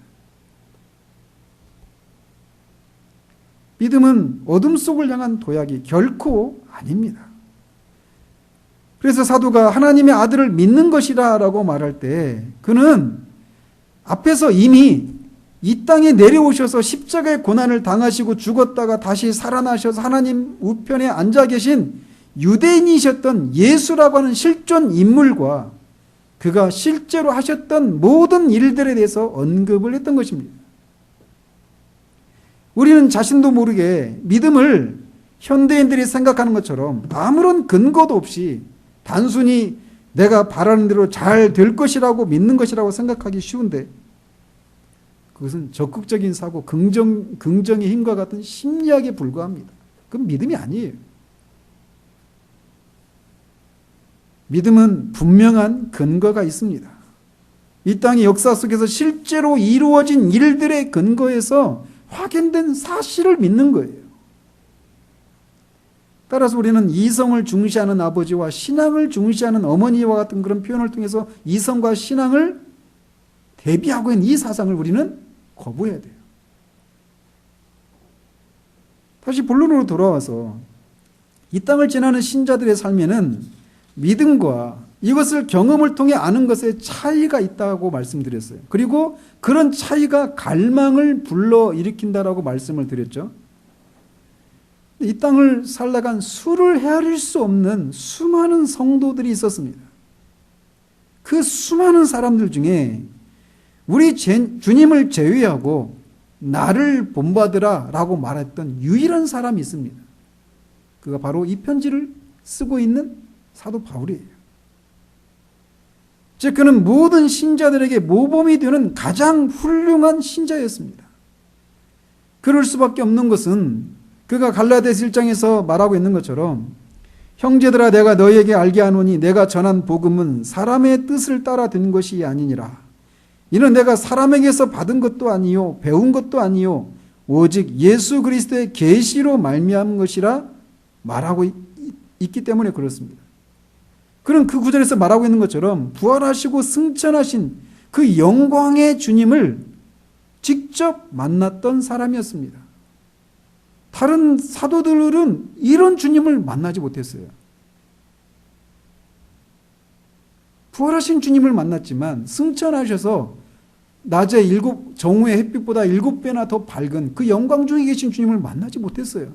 믿음은 어둠 속을 향한 도약이 결코 아닙니다. 그래서 사도가 하나님의 아들을 믿는 것이다 라고 말할 때 그는 앞에서 이미 이 땅에 내려오셔서 십자가의 고난을 당하시고 죽었다가 다시 살아나셔서 하나님 우편에 앉아 계신 유대인이셨던 예수라고 하는 실존 인물과 그가 실제로 하셨던 모든 일들에 대해서 언급을 했던 것입니다. 우리는 자신도 모르게 믿음을 현대인들이 생각하는 것처럼 아무런 근거도 없이 단순히 내가 바라는 대로 잘 될 것이라고 믿는 것이라고 생각하기 쉬운데 그것은 적극적인 사고, 긍정의 힘과 같은 심리학에 불과합니다. 그건 믿음이 아니에요. 믿음은 분명한 근거가 있습니다. 이 땅의 역사 속에서 실제로 이루어진 일들의 근거에서 확인된 사실을 믿는 거예요. 따라서 우리는 이성을 중시하는 아버지와 신앙을 중시하는 어머니와 같은 그런 표현을 통해서 이성과 신앙을 대비하고 있는 이 사상을 우리는 거부해야 돼요. 다시 본론으로 돌아와서 이 땅을 지나는 신자들의 삶에는 믿음과 이것을 경험을 통해 아는 것에 차이가 있다고 말씀드렸어요. 그리고 그런 차이가 갈망을 불러일으킨다라고 말씀을 드렸죠. 이 땅을 살다간 수를 헤아릴 수 없는 수많은 성도들이 있었습니다. 그 수많은 사람들 중에 우리 주님을 제외하고 나를 본받으라 라고 말했던 유일한 사람이 있습니다. 그가 바로 이 편지를 쓰고 있는 사도 바울이에요. 즉 그는 모든 신자들에게 모범이 되는 가장 훌륭한 신자였습니다. 그럴 수밖에 없는 것은 그가 갈라디아서 1장에서 말하고 있는 것처럼 형제들아 내가 너희에게 알게 하노니 내가 전한 복음은 사람의 뜻을 따라 된 것이 아니니라. 이는 내가 사람에게서 받은 것도 아니요 배운 것도 아니요 오직 예수 그리스도의 계시로 말미암은 것이라 말하고 있기 때문에 그렇습니다. 그는 그 구절에서 말하고 있는 것처럼 부활하시고 승천하신 그 영광의 주님을 직접 만났던 사람이었습니다. 다른 사도들은 이런 주님을 만나지 못했어요. 부활하신 주님을 만났지만 승천하셔서 낮에 정오의 햇빛보다 7배나 더 밝은 그 영광 중에 계신 주님을 만나지 못했어요.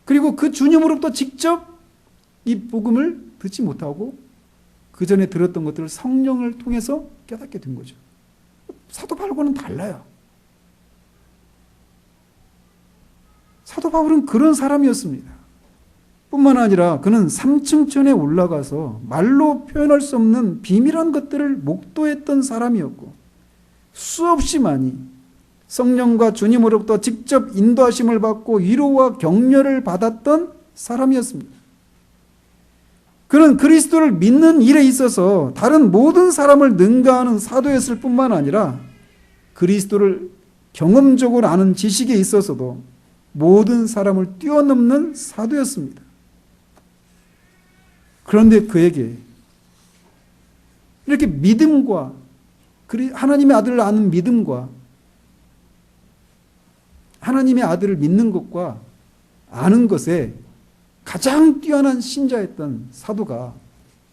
그리고 그 주님으로부터 직접 이 복음을 듣지 못하고 그 전에 들었던 것들을 성령을 통해서 깨닫게 된 거죠. 사도 바울과는 달라요. 사도 바울은 그런 사람이었습니다. 뿐만 아니라 그는 3층천에 올라가서 말로 표현할 수 없는 비밀한 것들을 목도했던 사람이었고 수없이 많이 성령과 주님으로부터 직접 인도하심을 받고 위로와 격려를 받았던 사람이었습니다. 그는 그리스도를 믿는 일에 있어서 다른 모든 사람을 능가하는 사도였을 뿐만 아니라 그리스도를 경험적으로 아는 지식에 있어서도 모든 사람을 뛰어넘는 사도였습니다. 그런데 그에게 이렇게 믿음과 하나님의 아들을 아는 믿음과 하나님의 아들을 믿는 것과 아는 것에 가장 뛰어난 신자였던 사도가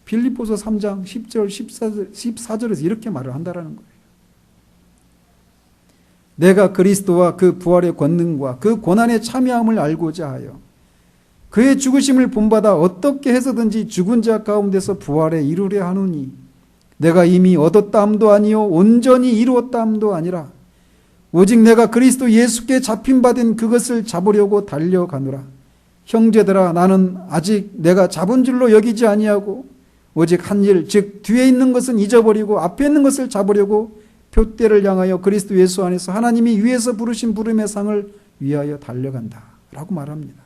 빌립보서 3장 10절 14절에서 이렇게 말을 한다라는 거예요. 내가 그리스도와 그 부활의 권능과 그 고난에 참여함을 알고자 하여 그의 죽으심을 본받아 어떻게 해서든지 죽은 자 가운데서 부활에 이르려 하노니 내가 이미 얻었다 함도 아니요 온전히 이루었다 함도 아니라 오직 내가 그리스도 예수께 잡힌 그것을 잡으려고 달려가노라. 형제들아, 나는 아직 내가 잡은 줄로 여기지 아니하고 오직 한 일, 즉 뒤에 있는 것은 잊어버리고 앞에 있는 것을 잡으려고 표대를 향하여 그리스도 예수 안에서 하나님이 위에서 부르신 부름의 상을 위하여 달려간다 라고 말합니다.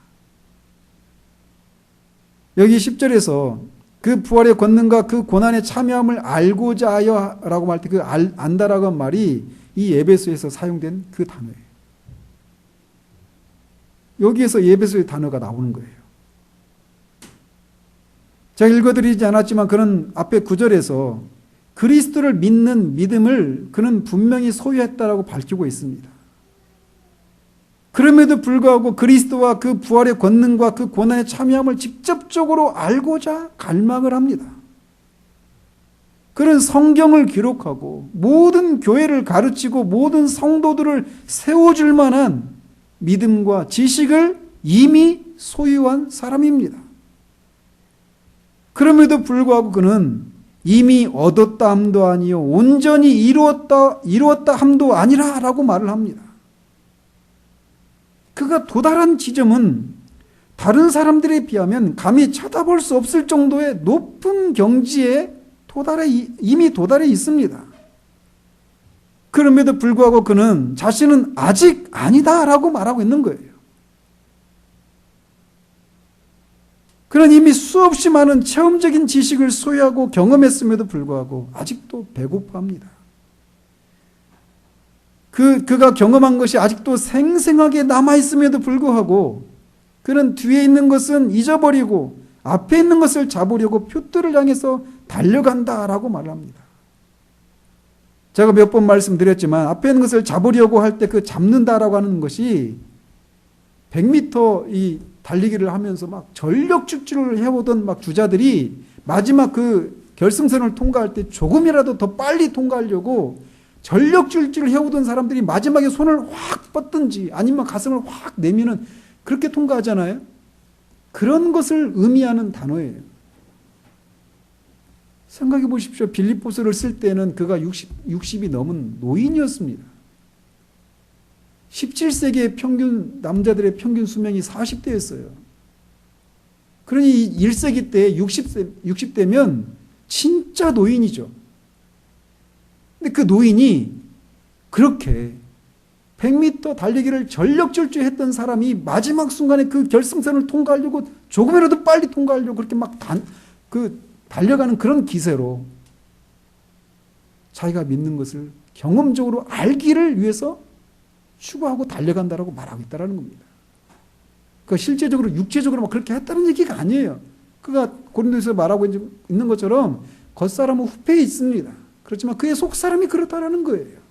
여기 10절에서 그 부활의 권능과 그 고난의 참여함을 알고자 하여 라고 말할 때 그 안다라고 한 말이 이 에베소에서 사용된 그 단어예요. 여기에서 에베소의 단어가 나오는 거예요. 제가 읽어드리지 않았지만 그는 앞에 9절에서 그리스도를 믿는 믿음을 그는 분명히 소유했다라고 밝히고 있습니다. 그럼에도 불구하고 그리스도와 그 부활의 권능과 그 고난의 참여함을 직접적으로 알고자 갈망을 합니다. 그는 성경을 기록하고 모든 교회를 가르치고 모든 성도들을 세워줄 만한 믿음과 지식을 이미 소유한 사람입니다. 그럼에도 불구하고 그는 이미 얻었다 함도 아니요 온전히 이루었다 함도 아니라 라고 말을 합니다. 그가 도달한 지점은 다른 사람들에 비하면 감히 쳐다볼 수 없을 정도의 높은 경지에 이미 도달해 있습니다. 그럼에도 불구하고 그는 자신은 아직 아니다라고 말하고 있는 거예요. 그는 이미 수없이 많은 체험적인 지식을 소유하고 경험했음에도 불구하고 아직도 배고파합니다. 그가 경험한 것이 아직도 생생하게 남아있음에도 불구하고 그는 뒤에 있는 것은 잊어버리고 앞에 있는 것을 잡으려고 표대를 향해서 달려간다라고 말을 합니다. 제가 몇 번 말씀드렸지만 앞에 있는 것을 잡으려고 할 때 그 잡는다라고 하는 것이 100m 이 달리기를 하면서 막 전력 질주를 해오던 막 주자들이 마지막 그 결승선을 통과할 때 조금이라도 더 빨리 통과하려고 전력 질주를 해오던 사람들이 마지막에 손을 확 뻗든지 아니면 가슴을 확 내미는 그렇게 통과하잖아요. 그런 것을 의미하는 단어예요. 생각해 보십시오. 빌립보서를 쓸 때는 그가 60이 넘은 노인이었습니다. 17세기의 남자들의 평균 수명이 40대였어요. 그러니 1세기 때 60대면 진짜 노인이죠. 근데 그 노인이 그렇게 100m 달리기를 전력 질주했던 사람이 마지막 순간에 그 결승선을 통과하려고 조금이라도 빨리 통과하려고 그렇게 막 달려가는 그런 기세로 자기가 믿는 것을 경험적으로 알기를 위해서 추구하고 달려간다라고 말하고 있다는 겁니다. 그 실제적으로 육체적으로 막 그렇게 했다는 얘기가 아니에요. 그가 고린도에서 말하고 있는 것처럼 겉사람은 후패에 있습니다. 그렇지만 그의 속사람이 그렇다라는 거예요.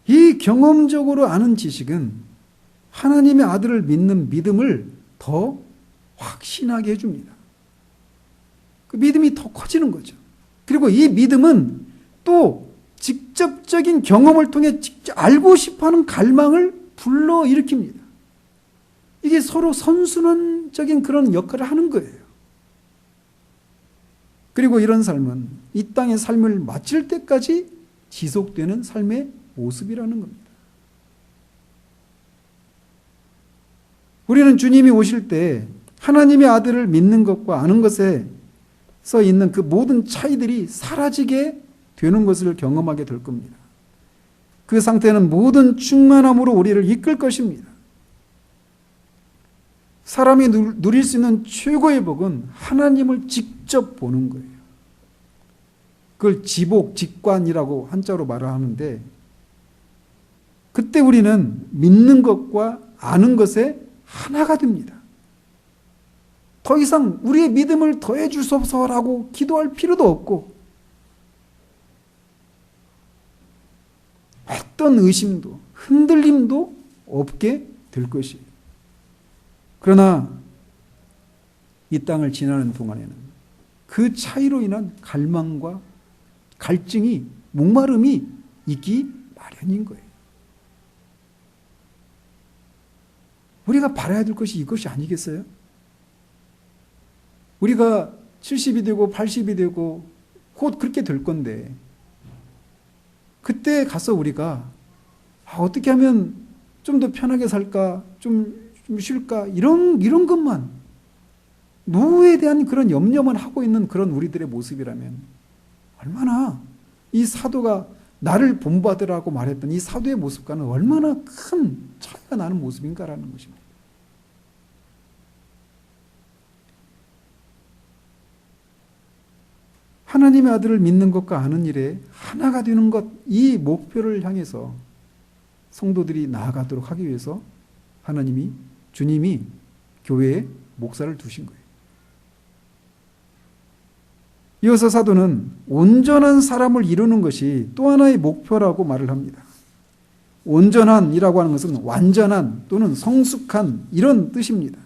이 경험적으로 아는 지식은 하나님의 아들을 믿는 믿음을 더 확신하게 해줍니다. 그 믿음이 더 커지는 거죠. 그리고 이 믿음은 또 직접적인 경험을 통해 직접 알고 싶어하는 갈망을 불러일으킵니다. 이게 서로 선순환적인 그런 역할을 하는 거예요. 그리고 이런 삶은 이 땅의 삶을 마칠 때까지 지속되는 삶의 모습이라는 겁니다. 우리는 주님이 오실 때 하나님의 아들을 믿는 것과 아는 것에서 있는 그 모든 차이들이 사라지게 되는 것을 경험하게 될 겁니다. 그 상태는 모든 충만함으로 우리를 이끌 것입니다. 사람이 누릴 수 있는 최고의 복은 하나님을 직접 보는 거예요. 그걸 지복, 직관이라고 한자로 말을 하는데 그때 우리는 믿는 것과 아는 것에 하나가 됩니다. 더 이상 우리의 믿음을 더해 주소서라고 기도할 필요도 없고 어떤 의심도 흔들림도 없게 될 것이에요. 그러나 이 땅을 지나는 동안에는 그 차이로 인한 갈망과 갈증이 목마름이 있기 마련인 거예요. 우리가 바라야 될 것이 이것이 아니겠어요? 우리가 70이 되고 80이 되고 곧 그렇게 될 건데 그때 가서 우리가 어떻게 하면 좀 더 편하게 살까? 좀 쉴까? 이런 것만 노후에 대한 그런 염려만 하고 있는 그런 우리들의 모습이라면 얼마나 이 사도가 나를 본받으라고 말했던 이 사도의 모습과는 얼마나 큰 차이가 나는 모습인가라는 것입니다. 하나님의 아들을 믿는 것과 아는 일에 하나가 되는 것, 이 목표를 향해서 성도들이 나아가도록 하기 위해서 주님이 교회에 목사를 두신 거예요. 이어서 사도는 온전한 사람을 이루는 것이 또 하나의 목표라고 말을 합니다. 온전한이라고 하는 것은 완전한 또는 성숙한 이런 뜻입니다.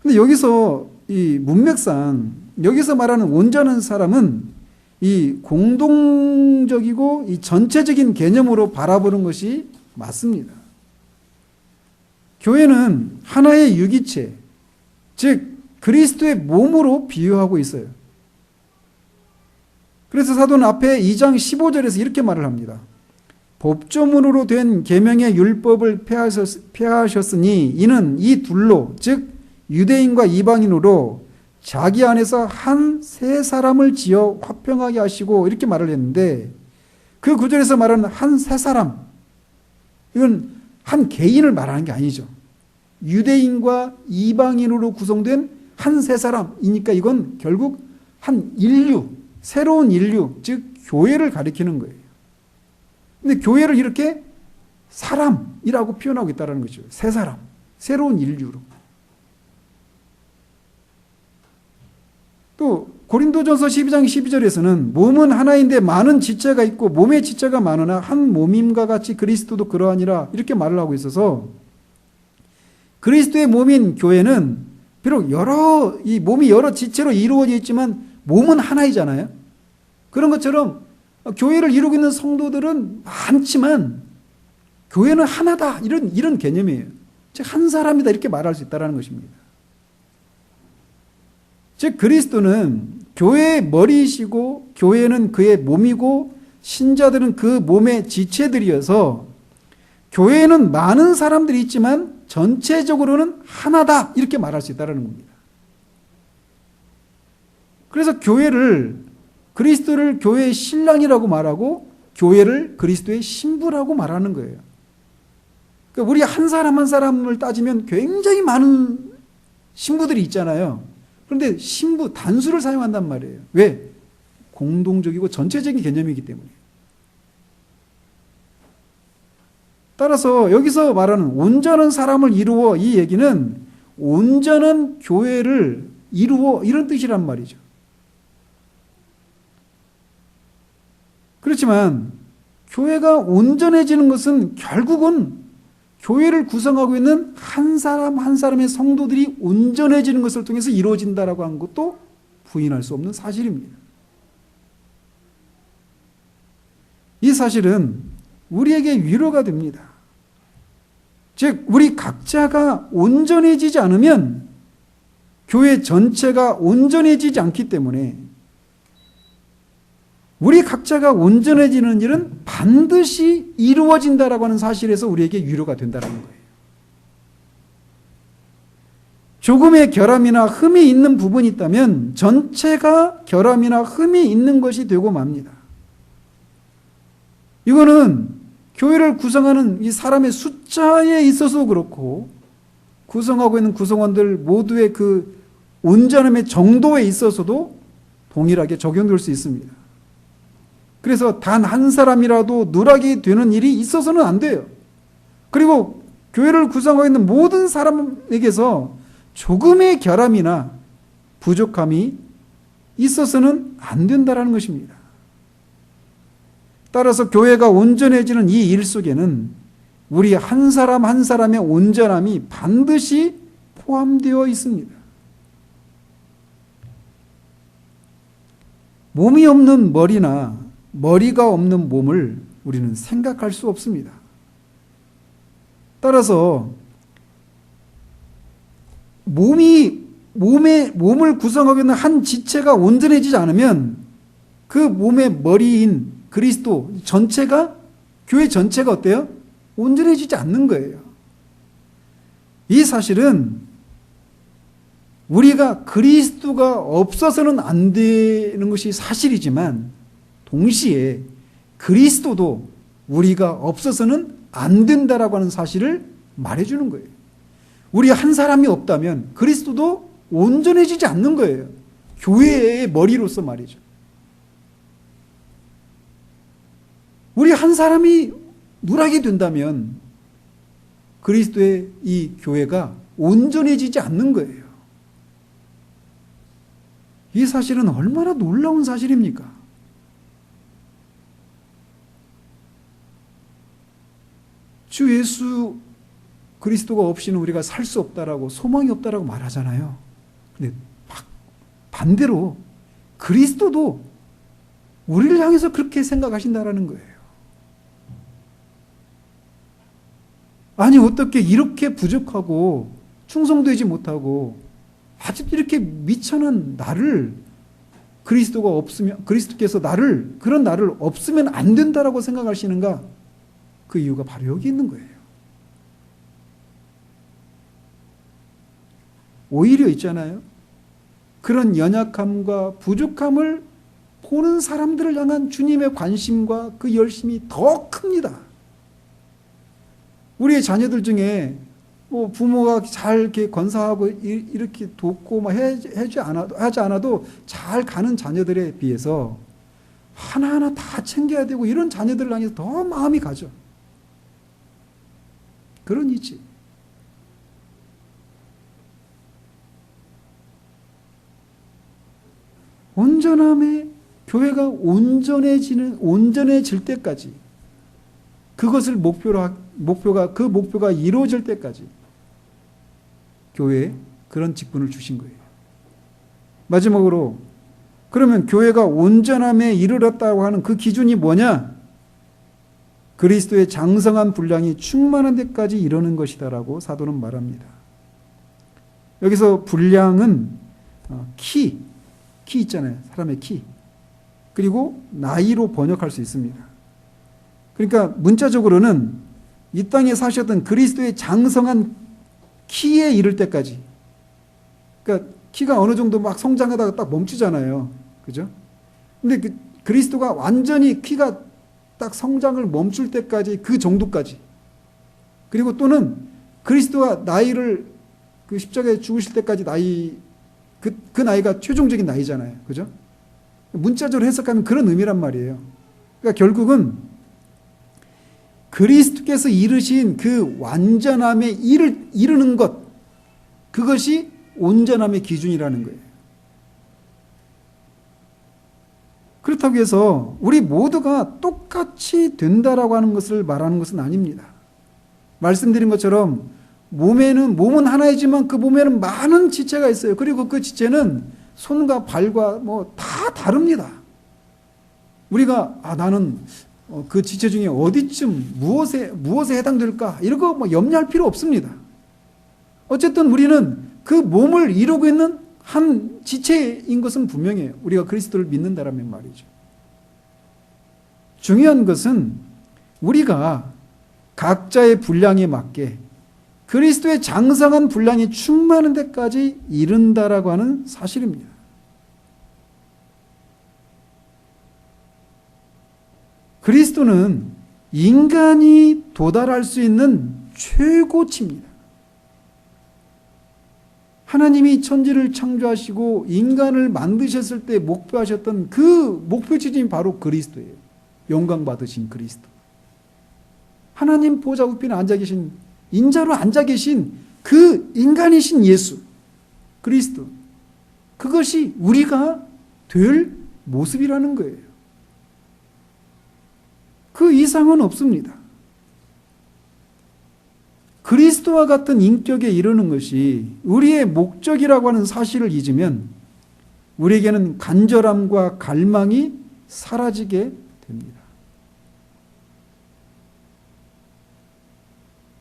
그런데 여기서 이 문맥상 여기서 말하는 온전한 사람은 이 공동적이고 이 전체적인 개념으로 바라보는 것이 맞습니다. 교회는 하나의 유기체, 즉 그리스도의 몸으로 비유하고 있어요. 그래서 사도는 앞에 2장 15절에서 이렇게 말을 합니다. 법조문으로 된 계명의 율법을 폐하셨으니 이는 이 둘로 즉 유대인과 이방인으로 자기 안에서 한 세 사람을 지어 화평하게 하시고 이렇게 말을 했는데 그 구절에서 말하는 한 세 사람 이건 한 개인을 말하는 게 아니죠. 유대인과 이방인으로 구성된 한 세 사람이니까 이건 결국 한 인류, 새로운 인류, 즉 교회를 가리키는 거예요. 근데 교회를 이렇게 사람이라고 표현하고 있다는 거죠. 세 사람, 새로운 인류로. 또 고린도전서 12장 12절에서는 몸은 하나인데 많은 지체가 있고 몸의 지체가 많으나 한 몸임과 같이 그리스도도 그러하니라 이렇게 말을 하고 있어서 그리스도의 몸인 교회는 비록 이 몸이 여러 지체로 이루어져 있지만 몸은 하나이잖아요. 그런 것처럼 교회를 이루고 있는 성도들은 많지만 교회는 하나다 이런 개념이에요. 즉 한 사람이다 이렇게 말할 수 있다는 것입니다. 즉 그리스도는 교회의 머리이시고 교회는 그의 몸이고 신자들은 그 몸의 지체들이어서 교회에는 많은 사람들이 있지만 전체적으로는 하나다 이렇게 말할 수 있다는 겁니다. 그래서 그리스도를 교회의 신랑이라고 말하고 교회를 그리스도의 신부라고 말하는 거예요. 그러니까 우리 한 사람 한 사람을 따지면 굉장히 많은 신부들이 있잖아요. 그런데 신부 단수를 사용한단 말이에요. 왜? 공동적이고 전체적인 개념이기 때문에. 따라서 여기서 말하는 온전한 사람을 이루어 이 얘기는 온전한 교회를 이루어 이런 뜻이란 말이죠. 그렇지만 교회가 온전해지는 것은 결국은 교회를 구성하고 있는 한 사람 한 사람의 성도들이 온전해지는 것을 통해서 이루어진다라고 하는 것도 부인할 수 없는 사실입니다. 이 사실은 우리에게 위로가 됩니다. 즉 우리 각자가 온전해지지 않으면 교회 전체가 온전해지지 않기 때문에 우리 각자가 온전해지는 일은 반드시 이루어진다라고 하는 사실에서 우리에게 위로가 된다는 거예요. 조금의 결함이나 흠이 있는 부분이 있다면 전체가 결함이나 흠이 있는 것이 되고 맙니다. 이거는 교회를 구성하는 이 사람의 숫자에 있어서도 그렇고 구성하고 있는 구성원들 모두의 그 온전함의 정도에 있어서도 동일하게 적용될 수 있습니다. 그래서 단 한 사람이라도 누락이 되는 일이 있어서는 안 돼요. 그리고 교회를 구성하고 있는 모든 사람에게서 조금의 결함이나 부족함이 있어서는 안 된다는 것입니다. 따라서 교회가 온전해지는 이 일 속에는 우리 한 사람 한 사람의 온전함이 반드시 포함되어 있습니다. 몸이 없는 머리나 머리가 없는 몸을 우리는 생각할 수 없습니다. 따라서 몸을 구성하고 있는 한 지체가 온전해지지 않으면 그 몸의 머리인 그리스도 전체가, 교회 전체가 어때요? 온전해지지 않는 거예요. 이 사실은 우리가 그리스도가 없어서는 안 되는 것이 사실이지만 동시에 그리스도도 우리가 없어서는 안 된다라고 하는 사실을 말해주는 거예요. 우리 한 사람이 없다면 그리스도도 온전해지지 않는 거예요. 교회의 머리로서 말이죠. 우리 한 사람이 누락이 된다면 그리스도의 이 교회가 온전해지지 않는 거예요. 이 사실은 얼마나 놀라운 사실입니까? 주 예수 그리스도가 없이는 우리가 살 수 없다라고, 소망이 없다라고 말하잖아요. 근데 반대로 그리스도도 우리를 향해서 그렇게 생각하신다라는 거예요. 아니, 어떻게 이렇게 부족하고 충성되지 못하고 아직도 이렇게 미천한 나를, 그리스도가 없으면, 그리스도께서 그런 나를 없으면 안 된다라고 생각하시는가? 그 이유가 바로 여기 있는 거예요. 오히려 있잖아요. 그런 연약함과 부족함을 보는 사람들을 향한 주님의 관심과 그 열심이 더 큽니다. 우리의 자녀들 중에 뭐 부모가 잘 이렇게 건사하고 이렇게 돕고 막 하지 않아도 잘 가는 자녀들에 비해서 하나하나 다 챙겨야 되고 이런 자녀들을 향해서 더 마음이 가죠. 그런 이치. 온전함에 교회가 온전해질 때까지, 그것을 그 목표가 이루어질 때까지 교회에 그런 직분을 주신 거예요. 마지막으로, 그러면 교회가 온전함에 이르렀다고 하는 그 기준이 뭐냐? 그리스도의 장성한 분량이 충만한 데까지 이르는 것이다라고 사도는 말합니다. 여기서 분량은 키 있잖아요. 사람의 키. 그리고 나이로 번역할 수 있습니다. 그러니까 문자적으로는 이 땅에 사셨던 그리스도의 장성한 키에 이를 때까지. 그러니까 키가 어느 정도 막 성장하다가 딱 멈추잖아요. 그죠? 근데 그리스도가 완전히 키가 딱 성장을 멈출 때까지, 그 정도까지. 그리고 또는 그리스도가 나이를 그 십자가에 죽으실 때까지 그 나이가 최종적인 나이잖아요. 그죠? 문자적으로 해석하면 그런 의미란 말이에요. 그러니까 결국은 그리스도께서 이르신 그 완전함에 이르는 것, 그것이 온전함의 기준이라는 거예요. 그렇다고 해서 우리 모두가 똑같이 된다라고 하는 것을 말하는 것은 아닙니다. 말씀드린 것처럼 몸은 하나이지만 그 몸에는 많은 지체가 있어요. 그리고 그 지체는 손과 발과 뭐 다 다릅니다. 우리가 나는 그 지체 중에 어디쯤 무엇에 해당될까? 이런 거 뭐 염려할 필요 없습니다. 어쨌든 우리는 그 몸을 이루고 있는 한 지체인 것은 분명해요. 우리가 그리스도를 믿는다라면 말이죠. 중요한 것은 우리가 각자의 분량에 맞게 그리스도의 장성한 분량이 충만한 데까지 이른다라고 하는 사실입니다. 그리스도는 인간이 도달할 수 있는 최고치입니다. 하나님이 천지를 창조하시고 인간을 만드셨을 때 목표하셨던 그 목표 지점이 바로 그리스도예요. 영광 받으신 그리스도. 하나님 보좌 우편에 앉아 계신, 인자로 앉아 계신 그 인간이신 예수, 그리스도. 그것이 우리가 될 모습이라는 거예요. 그 이상은 없습니다. 그리스도와 같은 인격에 이르는 것이 우리의 목적이라고 하는 사실을 잊으면 우리에게는 간절함과 갈망이 사라지게 됩니다.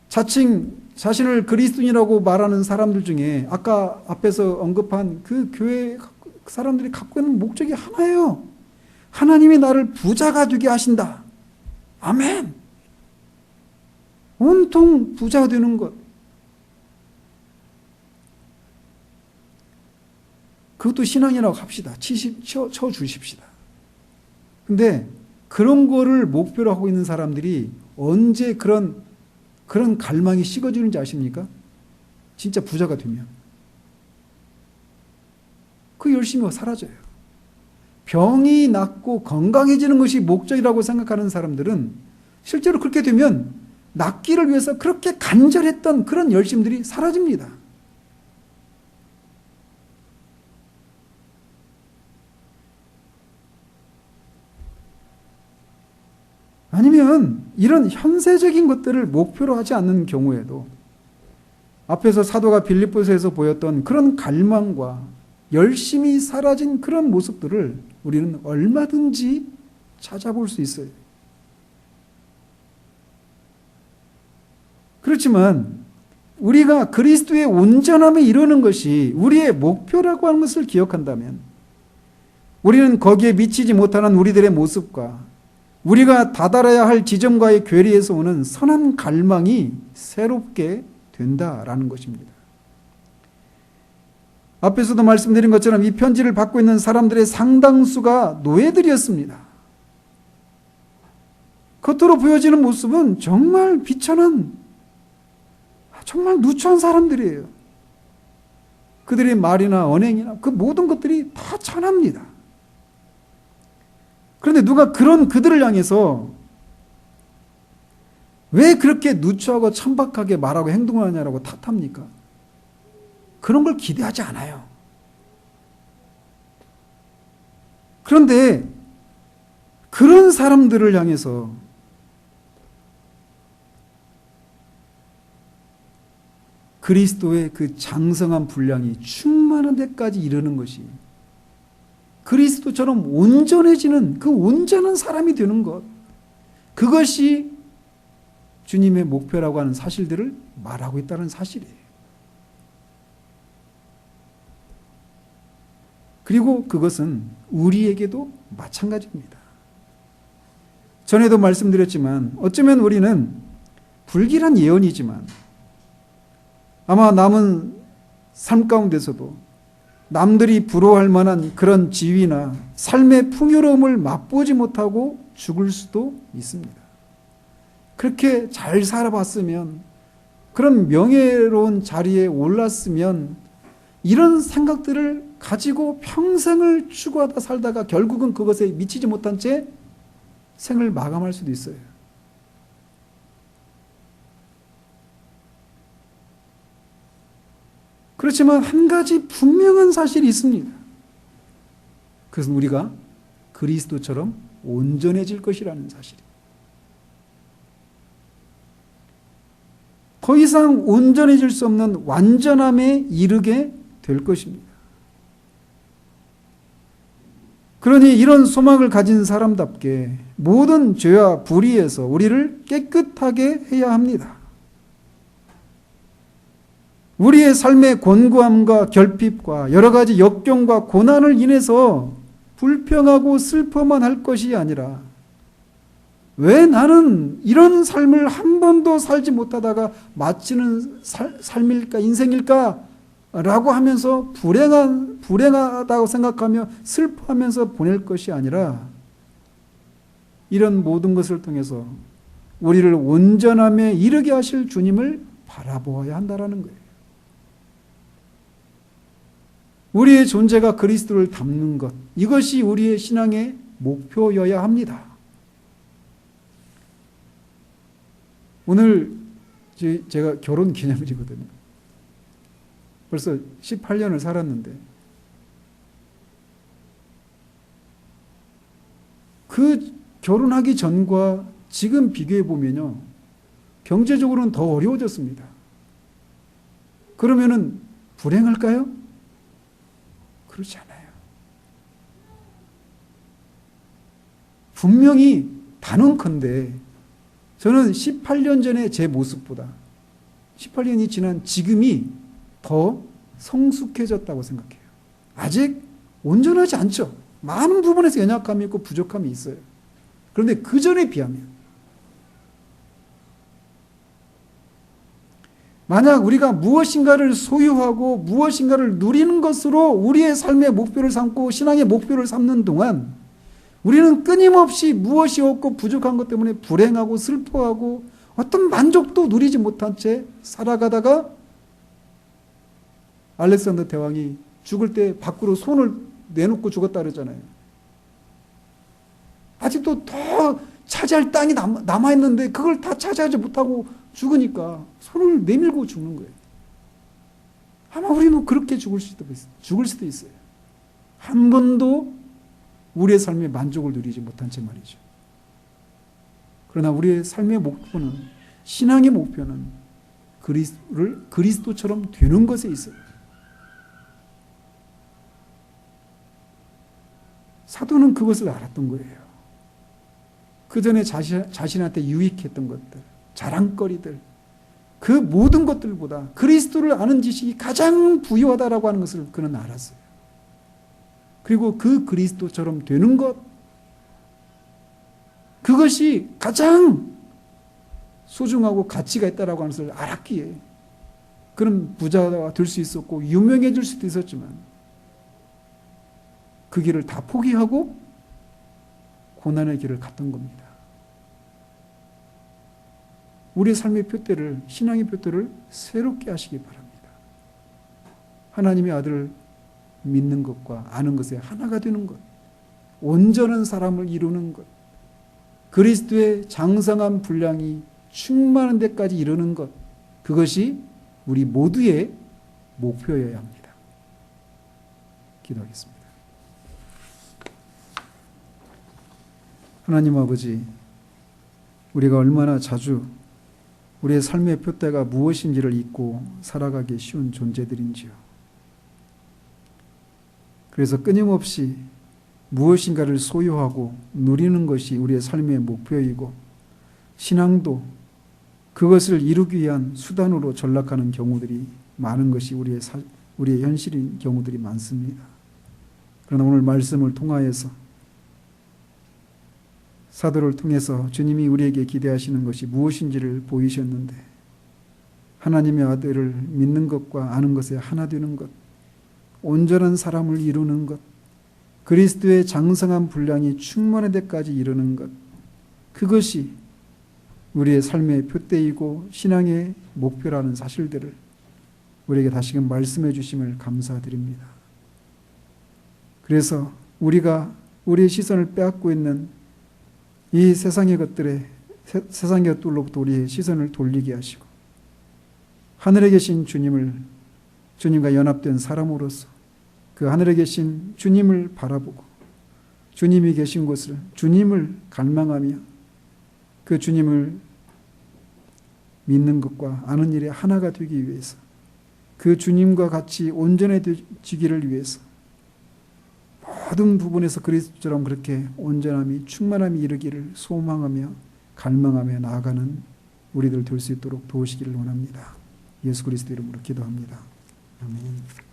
자칭 자신을 그리스도인이라고 말하는 사람들 중에 아까 앞에서 언급한 그 교회 사람들이 갖고 있는 목적이 하나예요. 하나님이 나를 부자가 되게 하신다. 아멘. 온통 부자가 되는 것. 그것도 신앙이라고 합시다. 쳐 주십시다. 근데 그런 거를 목표로 하고 있는 사람들이 언제 그런 갈망이 식어지는지 아십니까? 진짜 부자가 되면. 그 열심이 사라져요. 병이 낫고 건강해지는 것이 목적이라고 생각하는 사람들은 실제로 그렇게 되면 낫기를 위해서 그렇게 간절했던 그런 열심들이 사라집니다. 아니면 이런 현세적인 것들을 목표로 하지 않는 경우에도 앞에서 사도가 빌립보서에서 보였던 그런 갈망과 열심이 사라진 그런 모습들을 우리는 얼마든지 찾아볼 수 있어요. 그렇지만 우리가 그리스도의 온전함에 이르는 것이 우리의 목표라고 하는 것을 기억한다면 우리는 거기에 미치지 못하는 우리들의 모습과 우리가 다다라야 할 지점과의 괴리에서 오는 선한 갈망이 새롭게 된다라는 것입니다. 앞에서도 말씀드린 것처럼 이 편지를 받고 있는 사람들의 상당수가 노예들이었습니다. 겉으로 보여지는 모습은 정말 비천한, 정말 누추한 사람들이에요. 그들의 말이나 언행이나 그 모든 것들이 다 천합니다. 그런데 누가 그런 그들을 향해서 왜 그렇게 누추하고 천박하게 말하고 행동을 하냐라고 탓합니까? 그런 걸 기대하지 않아요. 그런데 그런 사람들을 향해서 그리스도의 그 장성한 분량이 충만한 데까지 이르는 것이 그리스도처럼 온전해지는 그 온전한 사람이 되는 것, 그것이 주님의 목표라고 하는 사실들을 말하고 있다는 사실이에요. 그리고 그것은 우리에게도 마찬가지입니다. 전에도 말씀드렸지만 어쩌면 우리는 불길한 예언이지만 아마 남은 삶 가운데서도 남들이 부러워할 만한 그런 지위나 삶의 풍요로움을 맛보지 못하고 죽을 수도 있습니다. 그렇게 잘 살아봤으면, 그런 명예로운 자리에 올랐으면, 이런 생각들을 가지고 평생을 추구하다 살다가 결국은 그것에 미치지 못한 채 생을 마감할 수도 있어요. 그렇지만 한 가지 분명한 사실이 있습니다. 그것은 우리가 그리스도처럼 온전해질 것이라는 사실이에요. 더 이상 온전해질 수 없는 완전함에 이르게 될 것입니다. 그러니 이런 소망을 가진 사람답게 모든 죄와 불의에서 우리를 깨끗하게 해야 합니다. 우리의 삶의 곤고함과 결핍과 여러 가지 역경과 고난을 인해서 불평하고 슬퍼만 할 것이 아니라 왜 나는 이런 삶을 한 번도 살지 못하다가 마치는 삶일까, 인생일까? 라고 하면서 불행하다고 생각하며 슬퍼하면서 보낼 것이 아니라 이런 모든 것을 통해서 우리를 온전함에 이르게 하실 주님을 바라보아야 한다는 거예요. 우리의 존재가 그리스도를 닮는 것, 이것이 우리의 신앙의 목표여야 합니다. 오늘 제가 결혼 기념일이거든요. 벌써 18년을 살았는데 그 결혼하기 전과 지금 비교해 보면요, 경제적으로는 더 어려워졌습니다. 그러면은 불행할까요? 그렇지 않아요. 분명히 단언컨대 저는 18년 전에 제 모습보다 18년이 지난 지금이 더 성숙해졌다고 생각해요. 아직 온전하지 않죠. 많은 부분에서 연약함이 있고 부족함이 있어요. 그런데 그 전에 비하면 만약 우리가 무엇인가를 소유하고 무엇인가를 누리는 것으로 우리의 삶의 목표를 삼고 신앙의 목표를 삼는 동안 우리는 끊임없이 무엇이 없고 부족한 것 때문에 불행하고 슬퍼하고 어떤 만족도 누리지 못한 채 살아가다가 알렉산더 대왕이 죽을 때 밖으로 손을 내놓고 죽었다 그러잖아요. 아직도 더 차지할 땅이 남아있는데 그걸 다 차지하지 못하고 죽으니까 손을 내밀고 죽는 거예요. 아마 우리는 그렇게 죽을 수도 있어요. 한 번도 우리의 삶의 만족을 누리지 못한 채 말이죠. 그러나 우리의 삶의 목표는, 신앙의 목표는 그리스도처럼 되는 것에 있어요. 사도는 그것을 알았던 거예요. 그 전에 자신한테 유익했던 것들, 자랑거리들, 그 모든 것들보다 그리스도를 아는 지식이 가장 부유하다라고 하는 것을 그는 알았어요. 그리고 그 그리스도처럼 되는 것, 그것이 가장 소중하고 가치가 있다라고 하는 것을 알았기에 그는 부자가 될 수 있었고 유명해질 수도 있었지만 그 길을 다 포기하고 고난의 길을 갔던 겁니다. 우리의 삶의 표대를, 신앙의 표대를 새롭게 하시기 바랍니다. 하나님의 아들을 믿는 것과 아는 것에 하나가 되는 것, 온전한 사람을 이루는 것, 그리스도의 장성한 분량이 충만한 데까지 이르는 것, 그것이 우리 모두의 목표여야 합니다. 기도하겠습니다. 하나님 아버지, 우리가 얼마나 자주 우리의 삶의 표대가 무엇인지를 잊고 살아가기 쉬운 존재들인지요. 그래서 끊임없이 무엇인가를 소유하고 누리는 것이 우리의 삶의 목표이고 신앙도 그것을 이루기 위한 수단으로 전락하는 경우들이 많은 것이 우리의 현실인 경우들이 많습니다. 그러나 오늘 말씀을 통하여서 사도를 통해서 주님이 우리에게 기대하시는 것이 무엇인지를 보이셨는데 하나님의 아들을 믿는 것과 아는 것에 하나 되는 것, 온전한 사람을 이루는 것, 그리스도의 장성한 분량이 충만한 데까지 이르는 것, 그것이 우리의 삶의 표대이고 신앙의 목표라는 사실들을 우리에게 다시금 말씀해 주심을 감사드립니다. 그래서 우리가 우리의 시선을 빼앗고 있는 이 세상의 것들로부터 우리의 시선을 돌리게 하시고 하늘에 계신 주님과 연합된 사람으로서 그 하늘에 계신 주님을 바라보고 주님이 계신 곳을 주님을 갈망하며 그 주님을 믿는 것과 아는 일에 하나가 되기 위해서 그 주님과 같이 온전해지기를 위해서 모든 부분에서 그리스도처럼 그렇게 온전함이 충만함이 이르기를 소망하며 갈망하며 나아가는 우리들 될 수 있도록 도우시기를 원합니다. 예수 그리스도 이름으로 기도합니다. 아멘.